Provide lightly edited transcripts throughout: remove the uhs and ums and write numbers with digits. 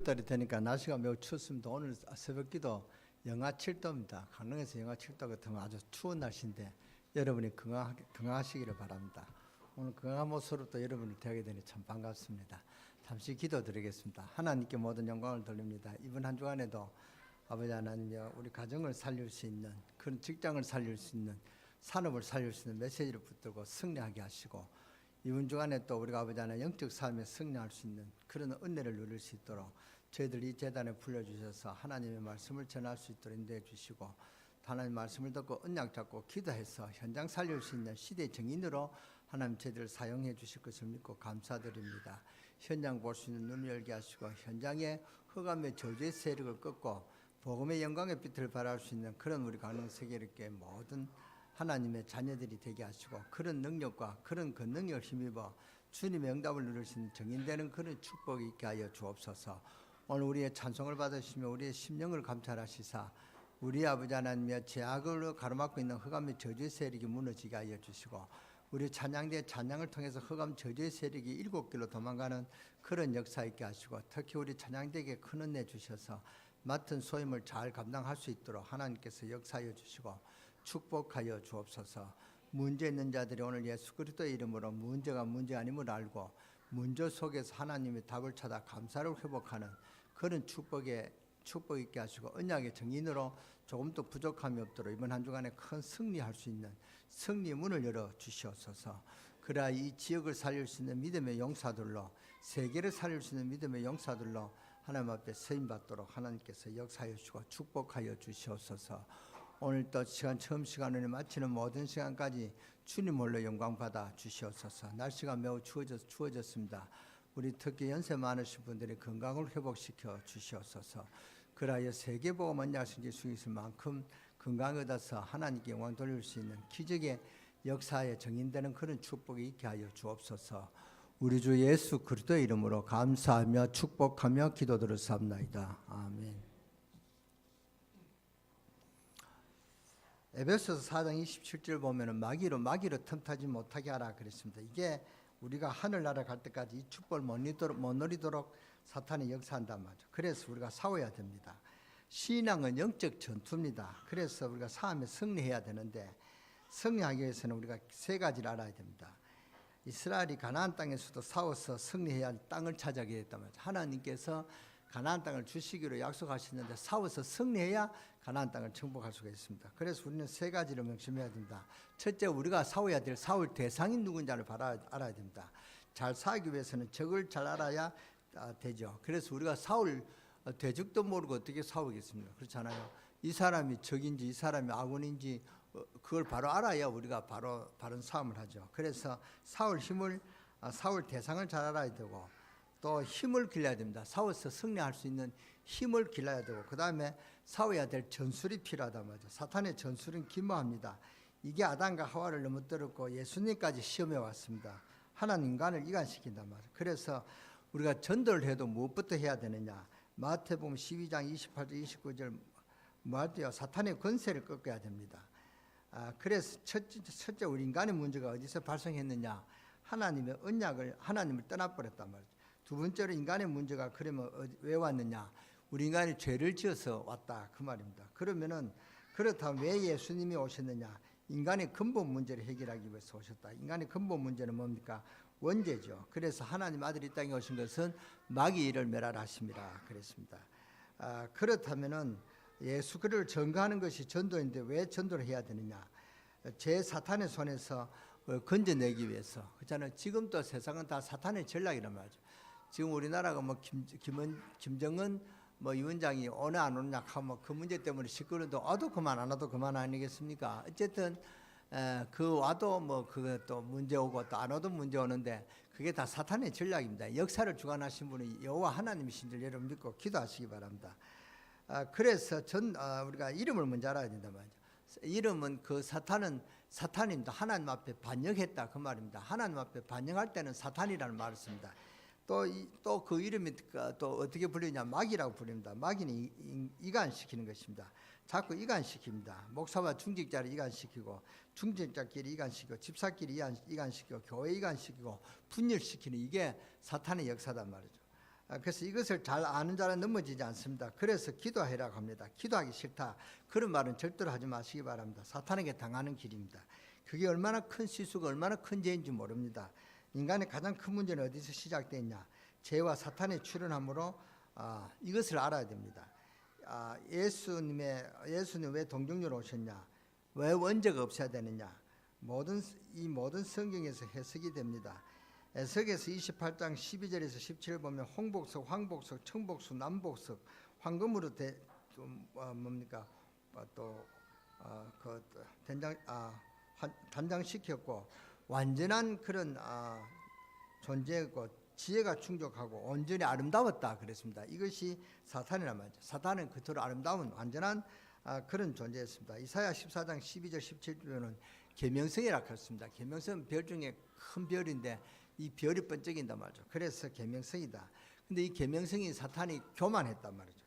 달이 되니까 날씨가 매우 춥습니다. 오늘 새벽기도 영하 7도입니다. 강릉에서 영하 7도 같으면 아주 추운 날씨인데 여러분이 건강하시기를 바랍니다. 오늘 건강한 모습으로 또 여러분을 대하게 되니 참 반갑습니다. 잠시 기도드리겠습니다. 하나님께 모든 영광을 돌립니다. 이번 한 주간에도 아버지 하나님이여 우리 가정을 살릴 수 있는 그런 직장을 살릴 수 있는 산업을 살릴 수 있는 메시지를 붙들고 승리하게 하시고 이번 주간에 또 우리가 아버지 하나님 영적 삶에 승리할 수 있는 그런 은혜를 누릴 수 있도록 저희들 이 재단에 불러주셔서 하나님의 말씀을 전할 수 있도록 인도해 주시고 하나님 말씀을 듣고 언약 잡고 기도해서 현장 살릴 수 있는 시대의 증인으로 하나님 저희들을 사용해 주실 것을 믿고 감사드립니다. 현장 볼 수 있는 눈을 열게 하시고 현장에 흑암의 저주의 세력을 꺾고 복음의 영광의 빛을 발할 수 있는 그런 우리 가는 세계롭게 모든 하나님의 자녀들이 되게 하시고 그런 능력과 그런 권능을 힘입어 주님의 응답을 누릴 수 있는 정인되는 그런 축복이 있게 하여 주옵소서. 오늘 우리의 찬송을 받으시며 우리의 심령을 감찰하시사 우리 아버지 하나님의 죄악으로 가로막고 있는 흑암의 저주의 세력이 무너지게 하여 주시고 우리 찬양대의 찬양을 통해서 흑암 저주의 세력이 일곱 길로 도망가는 그런 역사 있게 하시고 특히 우리 찬양대에게 큰 은혜 주셔서 맡은 소임을 잘 감당할 수 있도록 하나님께서 역사하여 주시고 축복하여 주옵소서. 문제 있는 자들이 오늘 예수 그리스도의 이름으로 문제가 문제 아님을 알고 문제 속에서 하나님의 답을 찾아 감사를 회복하는 그런 축복 있게 하시고 언약의 정인으로 조금 더 부족함이 없도록 이번 한 주간에 큰 승리할 수 있는 승리의 문을 열어 주시옵소서. 그래야 이 지역을 살릴 수 있는 믿음의 용사들로 세계를 살릴 수 있는 믿음의 용사들로 하나님 앞에 쓰임받도록 하나님께서 역사하여 주시고 축복하여 주시옵소서. 오늘 또 처음 시간을 마치는 모든 시간까지 주님 홀로 영광 받아 주시옵소서. 날씨가 매우 추워졌습니다. 우리 특히 연세 많으신 분들의 건강을 회복시켜 주시옵소서. 그라여 세계복음 언약을 수 있을 만큼 건강을 얻어서 하나님께 영광 돌릴 수 있는 기적의 역사에 정인되는 그런 축복이 있게 하여 주옵소서. 우리 주 예수 그리스도의 이름으로 감사하며 축복하며 기도드렸사옵나이다. 아멘. 에베소서 4장 27절 보면은 마귀로 틈타지 못하게 하라 그랬습니다. 이게 우리가 하늘나라 갈 때까지 이 축복을 못 누리도록 사탄이 역사한단 말이죠. 그래서 우리가 싸워야 됩니다. 신앙은 영적 전투입니다. 그래서 우리가 싸움에 승리해야 되는데 승리하기 위해서는 우리가 세 가지를 알아야 됩니다. 이스라엘이 가나안 땅에서도 싸워서 승리해야 땅을 차지하게 됐단 말이죠. 하나님께서 가나안 땅을 주시기로 약속하셨는데 싸워서 승리해야 가나안 땅을 정복할 수가 있습니다. 그래서 우리는 세 가지를 명심해야 됩니다. 첫째, 우리가 싸워야 될 싸울 대상이 누군지를 알아야 됩니다. 잘 싸우기 위해서는 적을 잘 알아야 되죠. 그래서 우리가 싸울 대적도 모르고 어떻게 싸우겠습니까? 그렇잖아요. 이 사람이 적인지 이 사람이 아군인지 그걸 바로 알아야 우리가 바로 바른 싸움을 하죠. 그래서 싸울 대상을 잘 알아야 되고 또 힘을 길러야 됩니다. 싸워서 승리할 수 있는 힘을 길러야 되고 그 다음에 싸워야 될 전술이 필요하단 말이죠. 사탄의 전술은 기모합니다. 이게 아담과 하와를 넘어뜨렸고 예수님까지 시험해 왔습니다. 하나님 인간을 이간시킨단 말이죠. 그래서 우리가 전도를 해도 무엇부터 해야 되느냐. 마태복음 12장 28절 29절 뭐할때요 사탄의 권세를 꺾어야 됩니다. 그래서 첫째 우리 인간의 문제가 어디서 발생했느냐. 하나님의 언약을 하나님을 떠나버렸단 말이죠. 두 번째로 인간의 문제가 그러면 왜 왔느냐. 우리 인간이 죄를 지어서 왔다 그 말입니다. 그러면은 그렇다면 왜 예수님이 오셨느냐. 인간의 근본 문제를 해결하기 위해서 오셨다. 인간의 근본 문제는 뭡니까? 원죄죠. 그래서 하나님 아들이 이 땅에 오신 것은 마귀 일을 멸하라 하심이라 그랬습니다. 그렇다면은 예수 그리스도를 전가하는 것이 전도인데 왜 전도를 해야 되느냐. 제 사탄의 손에서 건져내기 위해서. 그렇잖아요. 지금 또 세상은 다 사탄의 전략이란 말이죠. 지금 우리나라가 뭐 김정은 뭐 위원장이 오냐 안 오냐 하면 그 문제 때문에 시끄러운데 와도 그만 안 와도 그만 아니겠습니까? 어쨌든 그 와도 뭐 그것도 문제 오고 또 안 와도 문제 오는데 그게 다 사탄의 전략입니다. 역사를 주관하신 분이 여호와 하나님이신 줄 여러분 믿고 기도하시기 바랍니다. 그래서 우리가 이름을 먼저 알아야 된단 말이죠. 이름은 그 사탄입니다. 하나님 앞에 반역했다 그 말입니다. 하나님 앞에 반역할 때는 사탄이라는 말을 씁니다. 또 그 이름이 또 어떻게 불리냐. 마귀라고 부릅니다. 마귀는 이간시키는 것입니다. 자꾸 이간시킵니다. 목사와 중직자를 이간시키고 중직자끼리 이간시키고 집사끼리 이간시키고 교회 이간시키고 분열시키는 이게 사탄의 역사단 말이죠. 그래서 이것을 잘 아는 자는 넘어지지 않습니다. 그래서 기도하라고 합니다. 기도하기 싫다. 그런 말은 절대로 하지 마시기 바랍니다. 사탄에게 당하는 길입니다. 그게 얼마나 큰 실수가 얼마나 큰 죄인지 모릅니다. 인간의 가장 큰 문제는 어디서 시작됐냐? 죄와 사탄의 출현함으로 이것을 알아야 됩니다. 예수님 왜 동정녀로 오셨냐? 왜 원죄가 없어야 되느냐? 이 모든 성경에서 해석이 됩니다. 에스겔서 28장 12절에서 17절 보면 홍복석, 황복석, 청복석, 남복석 황금으로 단장시켰고 완전한 그런 존재고 지혜가 충족하고 온전히 아름다웠다 그랬습니다. 이것이 사탄이란 말이죠. 사탄은 그토록 아름다운 완전한 그런 존재였습니다. 이사야 14장 12절 17절은 계명성이라고 했습니다. 계명성은 별 중에 큰 별인데 이 별이 번쩍인단 말이죠. 그래서 계명성이다. 근데 이 계명성이 사탄이 교만했단 말이죠.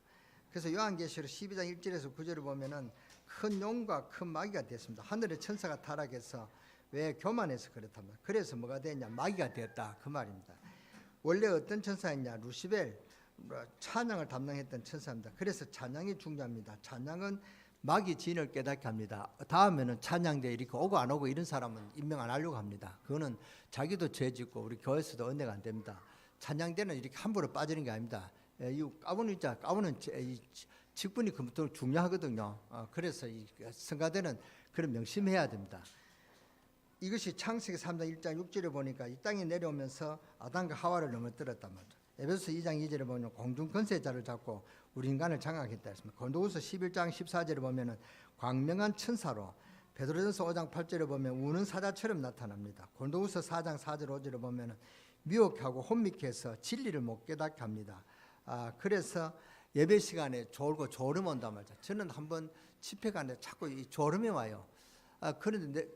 그래서 요한계시록 12장 1절에서 9절을 보면은 큰 용과 큰 마귀가 됐습니다. 하늘의 천사가 타락해서 왜 교만해서 그렇단 말이에요. 그래서 뭐가 됐냐? 마귀가 되었다 그 말입니다. 원래 어떤 천사였냐? 루시벨, 찬양을 담당했던 천사입니다. 그래서 찬양이 중요합니다. 찬양은 마귀 진을 깨닫게 합니다. 다음에는 찬양대 이렇게 오고 안 오고 이런 사람은 임명 안 하려고 합니다. 그거는 자기도 죄 짓고 우리 교회에서도 은혜가 안 됩니다. 찬양대는 이렇게 함부로 빠지는 게 아닙니다. 이 까부는 직분이 그부터 중요하거든요. 그래서 이 성가대는 그런 명심해야 됩니다. 이것이 창세기 3장 1장 6절에 보니까 이 땅에 내려오면서 아담과 하와를 넘어뜨렸단 말이죠. 에베소 2장 2절에 보면 공중 권세자를 잡고 우리 인간을 장악했다 했습니다. 고린도후서 11장 14절에 보면은 광명한 천사로, 베드로전서 5장 8절에 보면 우는 사자처럼 나타납니다. 고린도후서 4장 4절 5절에 보면은 미혹하고 혼미케 해서 진리를 못 깨닫게 합니다. 그래서 예배 시간에 졸고 졸음 온단 말이죠. 저는 한번 집회 가는데 자꾸 이 졸음이 와요. 그런데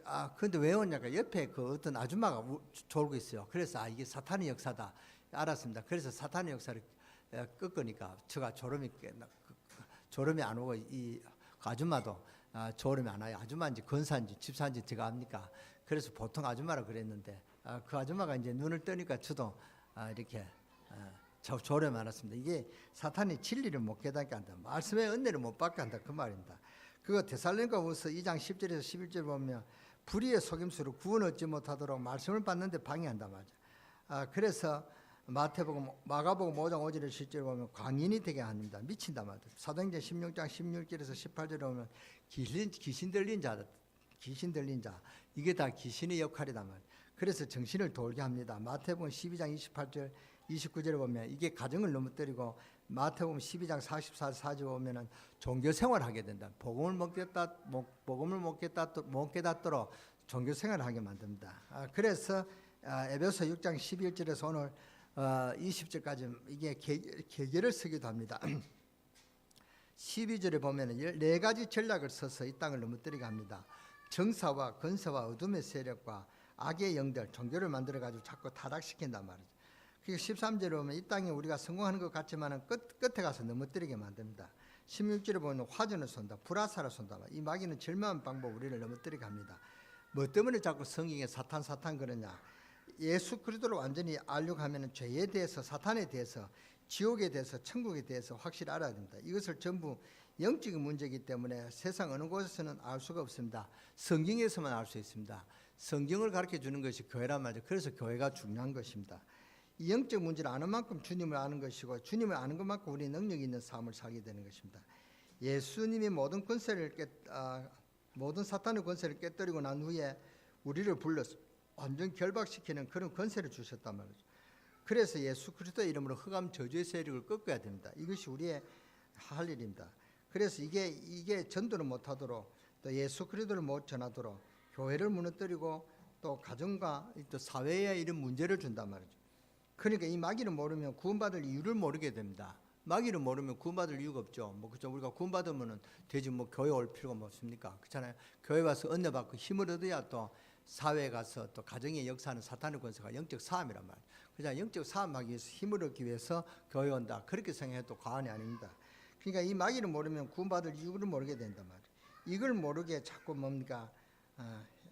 왜 오냐까 옆에 그 어떤 아줌마가 졸고 있어요. 그래서 이게 사탄의 역사다 알았습니다. 그래서 사탄의 역사를 꺾으니까 제가 졸음이 안 오고 이 아줌마도 졸음이 안 와요. 아줌마인지 권사인지 집사인지 제가 압니까? 그래서 보통 아줌마라 그랬는데 그 아줌마가 이제 눈을 뜨니까 저도 이렇게 졸음이 안 왔습니다. 이게 사탄이 진리를 못 깨닫게 한다. 말씀의 은혜를 못 받게 한다 그 말입니다. 그거 데살로니가후서 2장 10절에서 11절 보면 불의의 속임수로 구원 얻지 못하도록 말씀을 받는데 방해한다 말이죠. 그래서 마가복음 5장 5절에 실제로 보면 광인이 되게 합니다. 미친다 말이죠. 사도행전 16장 16절에서 18절에 보면 귀신 들린 자 이게 다 귀신의 역할이다 말이죠. 그래서 정신을 돌게 합니다. 마태복음 12장 28절 29절에 보면 이게 가정을 넘어뜨리고 마태복음 12장 44절 보면은 종교 생활을 하게 된다. 복음을 못 깨닫도록 종교 생활을 하게 만듭니다. 그래서 에베소 6장 11절에서 오늘 20절까지 이게 계계를 쓰기도 합니다. 12절에 보면은 4가지 전략을 써서 이 땅을 넘어뜨리게 합니다. 정사와 건사와 어둠의 세력과 악의 영들, 종교를 만들어 가지고 자꾸 타락시킨단 말이죠. 13절에 보면 이 땅에 우리가 성공하는 것 같지만 끝에 가서 넘어뜨리게 만듭니다. 16절에 보면 화전을 쏜다, 불화살을 쏜다. 이 마귀는 절묘한 방법 우리를 넘어뜨리게 합니다. 뭐 때문에 자꾸 성경에 사탄 그러냐? 예수 그리스도를 완전히 알려고 하면 죄에 대해서, 사탄에 대해서, 지옥에 대해서, 천국에 대해서 확실히 알아야 됩니다. 이것을 전부 영적인 문제이기 때문에 세상 어느 곳에서는 알 수가 없습니다. 성경에서만 알 수 있습니다. 성경을 가르쳐 주는 것이 교회란 말이죠. 그래서 교회가 중요한 것입니다. 이 영적 문제를 아는 만큼 주님을 아는 것이고 주님을 아는 것만큼 우리 능력이 있는 삶을 살게 되는 것입니다. 예수님이 모든 사탄의 권세를 깨뜨리고 난 후에 우리를 불러서 완전 결박시키는 그런 권세를 주셨단 말이죠. 그래서 예수 그리스도의 이름으로 흑암 저주의 세력을 꺾어야 됩니다. 이것이 우리의 할 일입니다. 그래서 이게 전도를 못하도록 또 예수 그리스도를 못 전하도록 교회를 무너뜨리고 또 가정과 또 사회에 이런 문제를 준단 말이죠. 그러니까 이 마귀를 모르면 구원받을 이유를 모르게 됩니다. 마귀를 모르면 구원받을 이유가 없죠. 그렇죠. 우리가 구원받으면은 되지 교회 올 필요가 없습니까? 그렇잖아요. 교회 와서 은혜 받고 힘을 얻어야 또 사회에 가서 또 가정의 역사는 사탄의 권세가 영적 싸움이란 말이에요. 그냥 영적 싸움하기 위해서 힘을 얻기 위해서 교회 온다. 그렇게 생각해도 과언이 아닙니다. 그러니까 이 마귀를 모르면 구원받을 이유를 모르게 된단 말이에요. 이걸 모르게 자꾸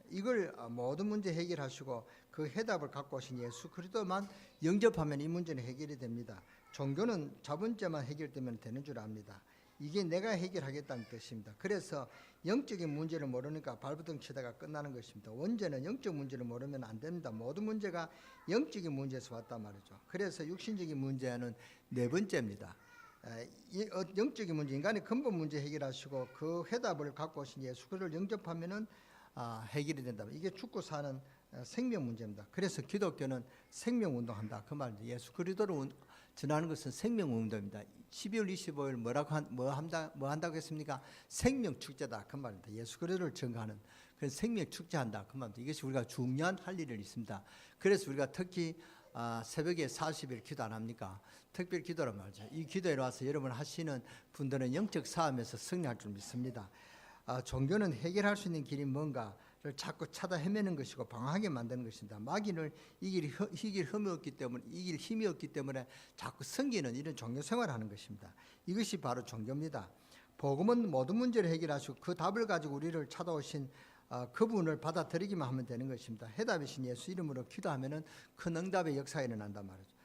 이걸 모든 문제 해결하시고 그 해답을 갖고 오신 예수 그리스도만 영접하면 이 문제는 해결이 됩니다. 종교는 자본죄만 해결되면 되는 줄 압니다. 이게 내가 해결하겠다는 뜻입니다. 그래서 영적인 문제를 모르니까 발버둥 치다가 끝나는 것입니다. 원죄는 영적 문제를 모르면 안 됩니다. 모든 문제가 영적인 문제에서 왔단 말이죠. 그래서 육신적인 문제는 네 번째입니다. 영적인 문제, 인간의 근본 문제 해결하시고 그 해답을 갖고 오신 예수 그리스도를 영접하면은 해결이 된다. 이게 죽고 사는 생명 문제입니다. 그래서 기독교는 생명 운동한다. 그 말입니다. 예수 그리스도를 전하는 것은 생명 운동입니다. 12월 25일 뭐 한다고 했습니까? 생명 축제다. 그 말입니다. 예수 그리스도를 증거하는 그 생명 축제한다. 그 말입니다. 이것이 우리가 중요한 할 일이 있습니다. 그래서 우리가 특히 새벽에 40일 기도 안 합니까? 특별 기도란 말이죠. 이 기도에 와서 여러분 하시는 분들은 영적 싸움에서 승리할 줄 믿습니다. 종교는 해결할 수 있는 길이 뭔가를 자꾸 찾아 헤매는 것이고 방황하게 만드는 것입니다. 마귀를 이길 힘이 없기 때문에 자꾸 섬기는 이런 종교 생활을 하는 것입니다. 이것이 바로 종교입니다. 복음은 모든 문제를 해결하시고 그 답을 가지고 우리를 찾아오신 그분을 받아들이기만 하면 되는 것입니다. 해답이신 예수 이름으로 기도하면은 큰 응답의 역사가 일어난단 말이죠.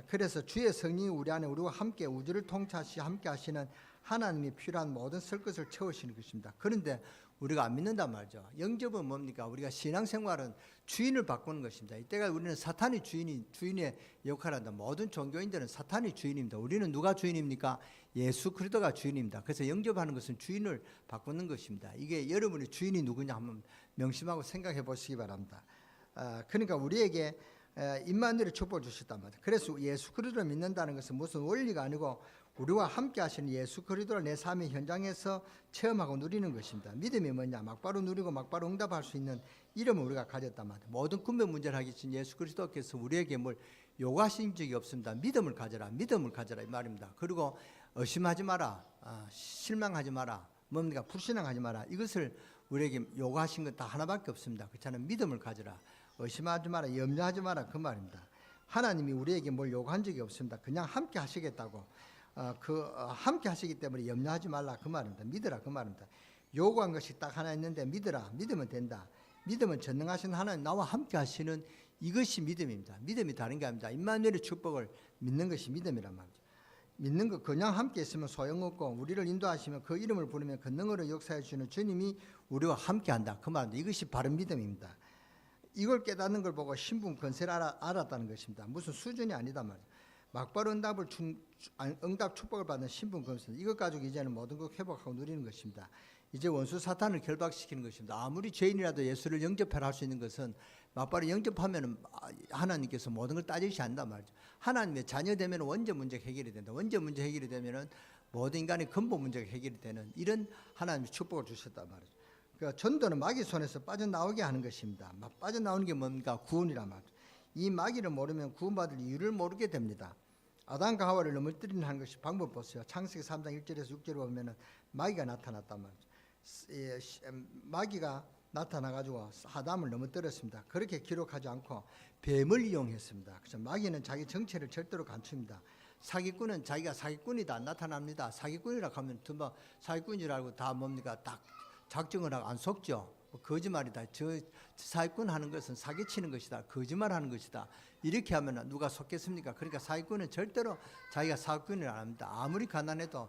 그래서 주의 성령이 우리 안에 우리와 함께 우주를 통치하시 함께 하시는 하나님이 필요한 모든 설 것을 채우시는 것입니다. 그런데 우리가 안 믿는단 말이죠. 영접은 뭡니까? 우리가 신앙생활은 주인을 바꾸는 것입니다. 이때가 우리는 사탄이 주인의 역할을 한다. 모든 종교인들은 사탄이 주인입니다. 우리는 누가 주인입니까? 예수 그리스도가 주인입니다. 그래서 영접하는 것은 주인을 바꾸는 것입니다. 이게 여러분의 주인이 누구냐 한번 명심하고 생각해 보시기 바랍니다. 그러니까 우리에게 임마누엘의 축복을 주셨단 말이에요. 그래서 예수 그리스도를 믿는다는 것은 무슨 원리가 아니고 우리와 함께 하시는 예수 그리스도를 내 삶의 현장에서 체험하고 누리는 것입니다. 믿음이 뭐냐? 막바로 누리고 막바로 응답할 수 있는 이름을 우리가 가졌단 말이에요. 모든 근본 문제를 하신 예수 그리스도께서 우리에게 뭘 요구하신 적이 없습니다. 믿음을 가져라 이 말입니다. 그리고 의심하지 마라, 실망하지 마라, 뭡니까? 불신앙하지 마라. 이것을 우리에게 요구하신 건 다 하나밖에 없습니다. 그렇잖아요. 믿음을 가져라, 의심하지 마라, 염려하지 마라, 그 말입니다. 하나님이 우리에게 뭘 요구한 적이 없습니다. 그냥 함께 하시겠다고 함께 하시기 때문에 염려하지 말라 그 말입니다. 믿으라 그 말입니다. 요구한 것이 딱 하나 있는데 믿으라, 믿으면 된다. 믿음은 전능하신 하나님 나와 함께 하시는 이것이 믿음입니다. 믿음이 다른 게 아닙니다. 임마누엘의 축복을 믿는 것이 믿음이란 말이죠. 믿는 것 그냥 함께 있으면 소용없고 우리를 인도하시면 그 이름을 부르면 그 능으로 역사해 주시는 주님이 우리와 함께 한다 그 말입니다. 이것이 바른 믿음입니다. 이걸 깨닫는 걸 보고 신분 권세를 알았다는 것입니다. 무슨 수준이 아니다 말이에요. 막바로 응답 축복을 받는 신분 권세, 이것 가지고 이제는 모든 것 회복하고 누리는 것입니다. 이제 원수 사탄을 결박시키는 것입니다. 아무리 죄인이라도 예수를 영접하라 할 수 있는 것은 막바로 영접하면 하나님께서 모든 걸 따지시 않는단 말이죠. 하나님의 자녀되면 원죄 문제가 해결이 된다. 원죄 문제 해결이 되면 모든 인간의 근본 문제가 해결이 되는 이런 하나님의 축복을 주셨단 말이죠. 그러니까 전도는 마귀 손에서 빠져나오게 하는 것입니다. 빠져나오는 게 뭡니까? 구원이란 말이죠. 이 마귀를 모르면 구원받을 이유를 모르게 됩니다. 아담과 하와를 넘어뜨리는 것이 방법 보세요. 창세기 3장 1절에서 6절에 보면은 마귀가 나타났단 말이죠. 마귀가 나타나가지고 아담을 넘어뜨렸습니다. 그렇게 기록하지 않고 뱀을 이용했습니다. 그래서 마귀는 자기 정체를 절대로 감춥니다. 사기꾼은 자기가 사기꾼이다 나타납니다. 사기꾼이라고 하면 사기꾼인 줄 알고 다 뭡니까? 딱 작정을 하고 안 속죠. 거짓말이다. 저 사기꾼 하는 것은 사기치는 것이다. 거짓말하는 것이다. 이렇게 하면 누가 속겠습니까? 그러니까 사기꾼은 절대로 자기가 사기꾼을 안 합니다. 아무리 가난해도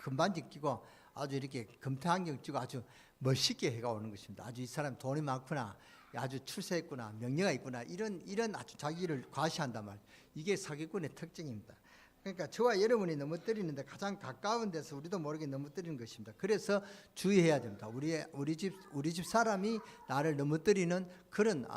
금반지 끼고 아주 이렇게 금태 안경 끼고 아주 멋있게 해가 오는 것입니다. 아주 이 사람 돈이 많구나, 아주 출세했구나, 명예가 있구나, 이런 아주 자기를 과시한단 말이에요. 이게 사기꾼의 특징입니다. 그러니까 저와 여러분이 넘어뜨리는데 가장 가까운 데서 우리도 모르게 넘어뜨리는 것입니다. 그래서 주의해야 됩니다. 우리 집 사람이 나를 넘어뜨리는 그런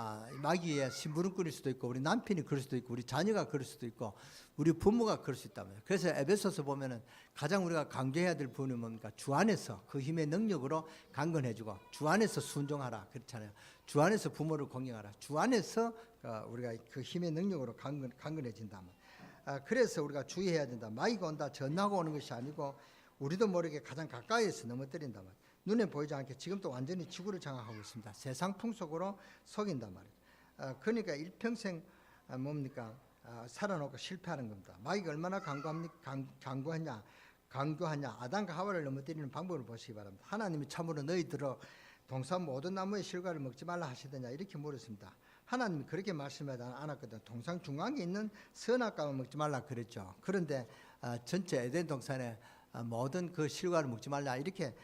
마귀의 심부름꾼일 수도 있고, 우리 남편이 그럴 수도 있고, 우리 자녀가 그럴 수도 있고, 우리 부모가 그럴 수 있다면. 그래서 에베소서 보면은 가장 우리가 강조해야 될 부분은 뭡니까? 주 안에서 그 힘의 능력으로 강건해지고, 주 안에서 순종하라 그렇잖아요. 주 안에서 부모를 공경하라. 주 안에서 우리가 그 힘의 능력으로 강건해진다면. 그래서 우리가 주의해야 된다. 마귀가 온다 전하고 오는 것이 아니고 우리도 모르게 가장 가까이에서 넘어뜨린단 말이에요. 눈에 보이지 않게 지금도 완전히 지구를 장악하고 있습니다. 세상 풍속으로 속인단 말이에요. 그러니까 일평생 뭡니까? 살아놓고 실패하는 겁니다. 마귀가 얼마나 강구하냐 아담과 하와를 넘어뜨리는 방법을 보시기 바랍니다. 하나님이 참으로 너희들어 동산 모든 나무의 실과를 먹지 말라 하시더냐 이렇게 물었습니다. 하나님이 그렇게 말씀하지 않았거든. 동산 중앙에 있는 선악과만 먹지 말라 그랬죠. 그런데 전체 에덴 동산에 모든 그 실과를 먹지 말라 이렇게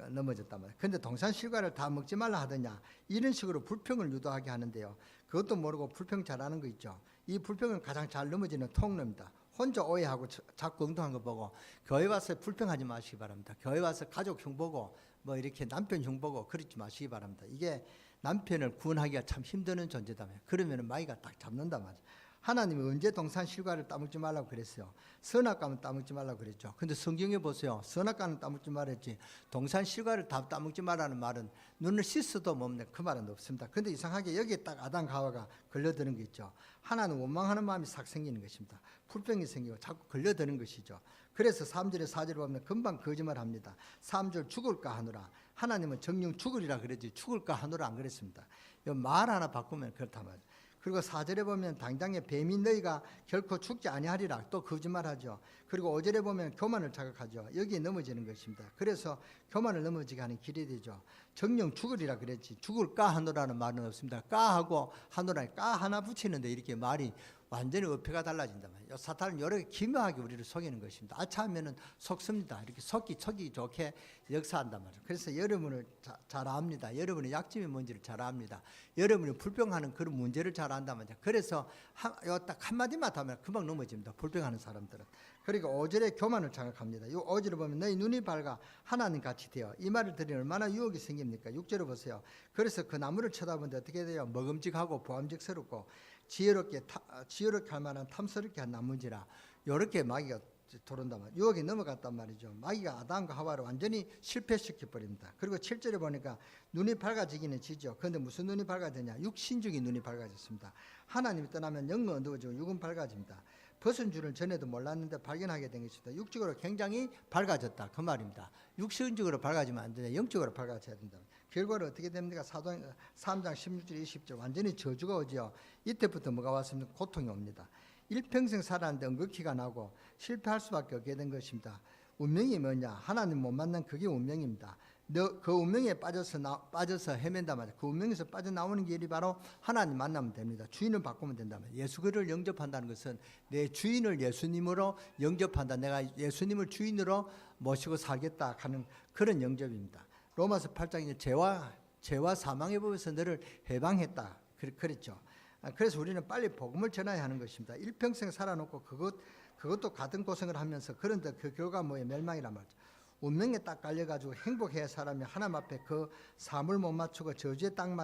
넘어졌단 말이에요. 근데 동산 실과를 다 먹지 말라 하더냐, 이런 식으로 불평을 유도하게 하는데요. 그것도 모르고 불평 잘하는 거 있죠. 이 불평을 가장 잘 넘어지는 통로입니다. 혼자 오해하고 자꾸 엉뚱한 거 보고 교회 와서 불평하지 마시기 바랍니다. 교회 와서 가족 형 보고 뭐 이렇게 남편 형 보고 그러지 마시기 바랍니다. 이게 남편을 구원하기가 참 힘드는 존재다며. 그러면 마귀가 딱 잡는단 말이죠. 하나님이 언제 동산 실과를 따먹지 말라고 그랬어요? 선악과는 따먹지 말라고 그랬죠. 근데 성경에 보세요. 선악과는 따먹지 말았지 동산 실과를 다 따먹지 말라는 말은 눈을 씻어도 먹네, 그 말은 없습니다. 근데 이상하게 여기에 딱 아담 하와가 걸려드는 게 있죠. 하나는 원망하는 마음이 싹 생기는 것입니다. 불평이 생기고 자꾸 걸려드는 것이죠. 그래서 3절에 4절에 보면 금방 거짓말합니다. 3절 죽을까 하노라. 하나님은 정령 죽으리라 그랬지 죽을까 하노라 안 그랬습니다. 말 하나 바꾸면 그렇단 말이에요. 그리고 4절에 보면 당장에 뱀이 너희가 결코 죽지 아니하리라 또 거짓말하죠. 그리고 5절에 보면 교만을 자극하죠. 여기에 넘어지는 것입니다. 그래서 교만을 넘어지게 하는 길이 되죠. 정령 죽으리라 그랬지 죽을까 하노라는 말은 없습니다. 까하고 하노라, 까 하나 붙이는데 이렇게 말이 완전히 어폐가 달라진단 말이에요. 사탄은 여러 개 기묘하게 우리를 속이는 것입니다. 아차하면은 속습니다. 이렇게 속기 좋게 역사한단 말이에요. 그래서 여러분을 잘 압니다. 여러분의 약점이 뭔지를 잘 압니다. 여러분이 불평하는 그런 문제를 잘 안단 말이에요. 그래서 딱 한마디만 하면 금방 넘어집니다. 불평하는 사람들은. 그리고 5절에 교만을 자극합니다. 이 5절에 보면 너희 눈이 밝아 하나님 같이 되어, 이 말을 들으니 얼마나 유혹이 생깁니까? 6절에 보세요. 그래서 그 나무를 쳐다보는데 어떻게 돼요? 먹음직하고 보암직스럽고 지혜롭게 할 만한 탐스럽게 한 나무지라. 이렇게 마귀가 들어온단 말이에요. 유혹이 넘어갔단 말이죠. 마귀가 아담과 하와를 완전히 실패시켜 버립니다. 그리고 7절에 보니까 눈이 밝아지기는 지죠. 그런데 무슨 눈이 밝아지냐? 육신적인 눈이 밝아졌습니다. 하나님이 떠나면 영은 어두워지고 육은 밝아집니다. 벗은 줄을 전에도 몰랐는데 발견하게 된 것입니다. 육적으로 굉장히 밝아졌다 그 말입니다. 육신적으로 밝아지면 안 되냐, 영적으로 밝아져야 된다. 결과로 어떻게 됩니까? 사도행 3장 16절 20절 완전히 저주가 오죠. 이때부터 뭐가 왔습니까? 고통이 옵니다. 일평생 살았는데 응급기가 나고 실패할 수밖에 없게 된 것입니다. 운명이 뭐냐? 하나님 못 만난 그게 운명입니다. 그 운명에 빠져서 헤맨다 말이야. 그 운명에서 빠져나오는 길이 바로 하나님 만나면 됩니다. 주인을 바꾸면 된다 말이야. 예수 그리스도를 영접한다는 것은 내 주인을 예수님으로 영접한다. 내가 예수님을 주인으로 모시고 살겠다 하는 그런 영접입니다. 로마서 8장에 죄와 사망의 법에서 너를 해방했다 그랬죠. 그래서 우리는 빨리 복음을 전해야 하는 것입니다. 일평생 살아놓고 그것도 같은 고생을 하면서, 그런데 그 결과 뭐예요? 멸망이란 말이죠. 운명에 딱 깔려가지고 행복해야 사람이 하나님 앞에 그 삶을 못 맞추고 저주에 땅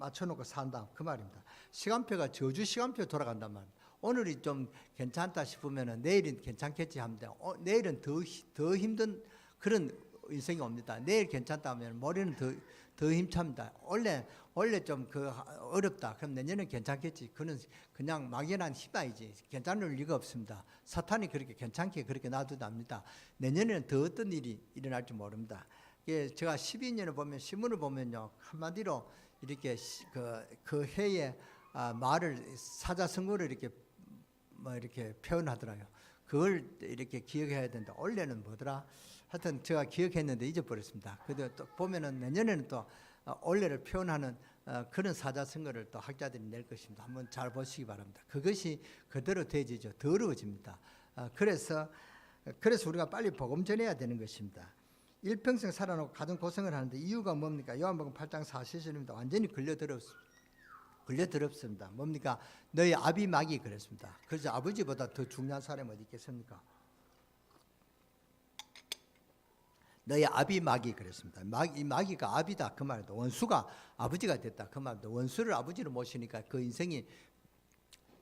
맞춰놓고 산다 그 말입니다. 시간표가 저주 시간표 돌아간단 말입니다. 오늘이 좀 괜찮다 싶으면 내일은 괜찮겠지 합니다. 내일은 더 힘든 그런 인생이 옵니다. 내일 괜찮다 하면 모레는 더 힘찹니다. 원래 좀 어렵다. 그럼 내년은 괜찮겠지. 그는 그냥 막연한 희망이지. 괜찮을 리가 없습니다. 사탄이 그렇게 괜찮게 그렇게 놔두답니다. 내년에는 더 어떤 일이 일어날지 모릅니다. 제가 12년을 보면 신문을 보면요, 한마디로 이렇게 그 해에 말을 사자성어를 이렇게 표현하더라고요. 그걸 이렇게 기억해야 된다. 원래는 뭐더라? 하여튼 제가 기억했는데 잊어버렸습니다. 그래도 또 보면은 내년에는 또 원래를 표현하는 그런 사자성어를 또 학자들이 낼 것입니다. 한번 잘 보시기 바랍니다. 그것이 그대로 되지죠. 더러워집니다. 그래서 우리가 빨리 복음 전해야 되는 것입니다. 일평생 살아놓고 가정 고생을 하는데 이유가 뭡니까? 요한복음 8장 40절입니다. 완전히 걸려들었습니다. 뭡니까? 너희 아비 마귀 그랬습니다. 그래서 아버지보다 더 중요한 사람이 어디 있겠습니까? 너희 아비 마귀 그랬습니다. 이 마귀가 아비다 그 말이다. 원수가 아버지가 됐다 그 말이다. 원수를 아버지로 모시니까 그 인생이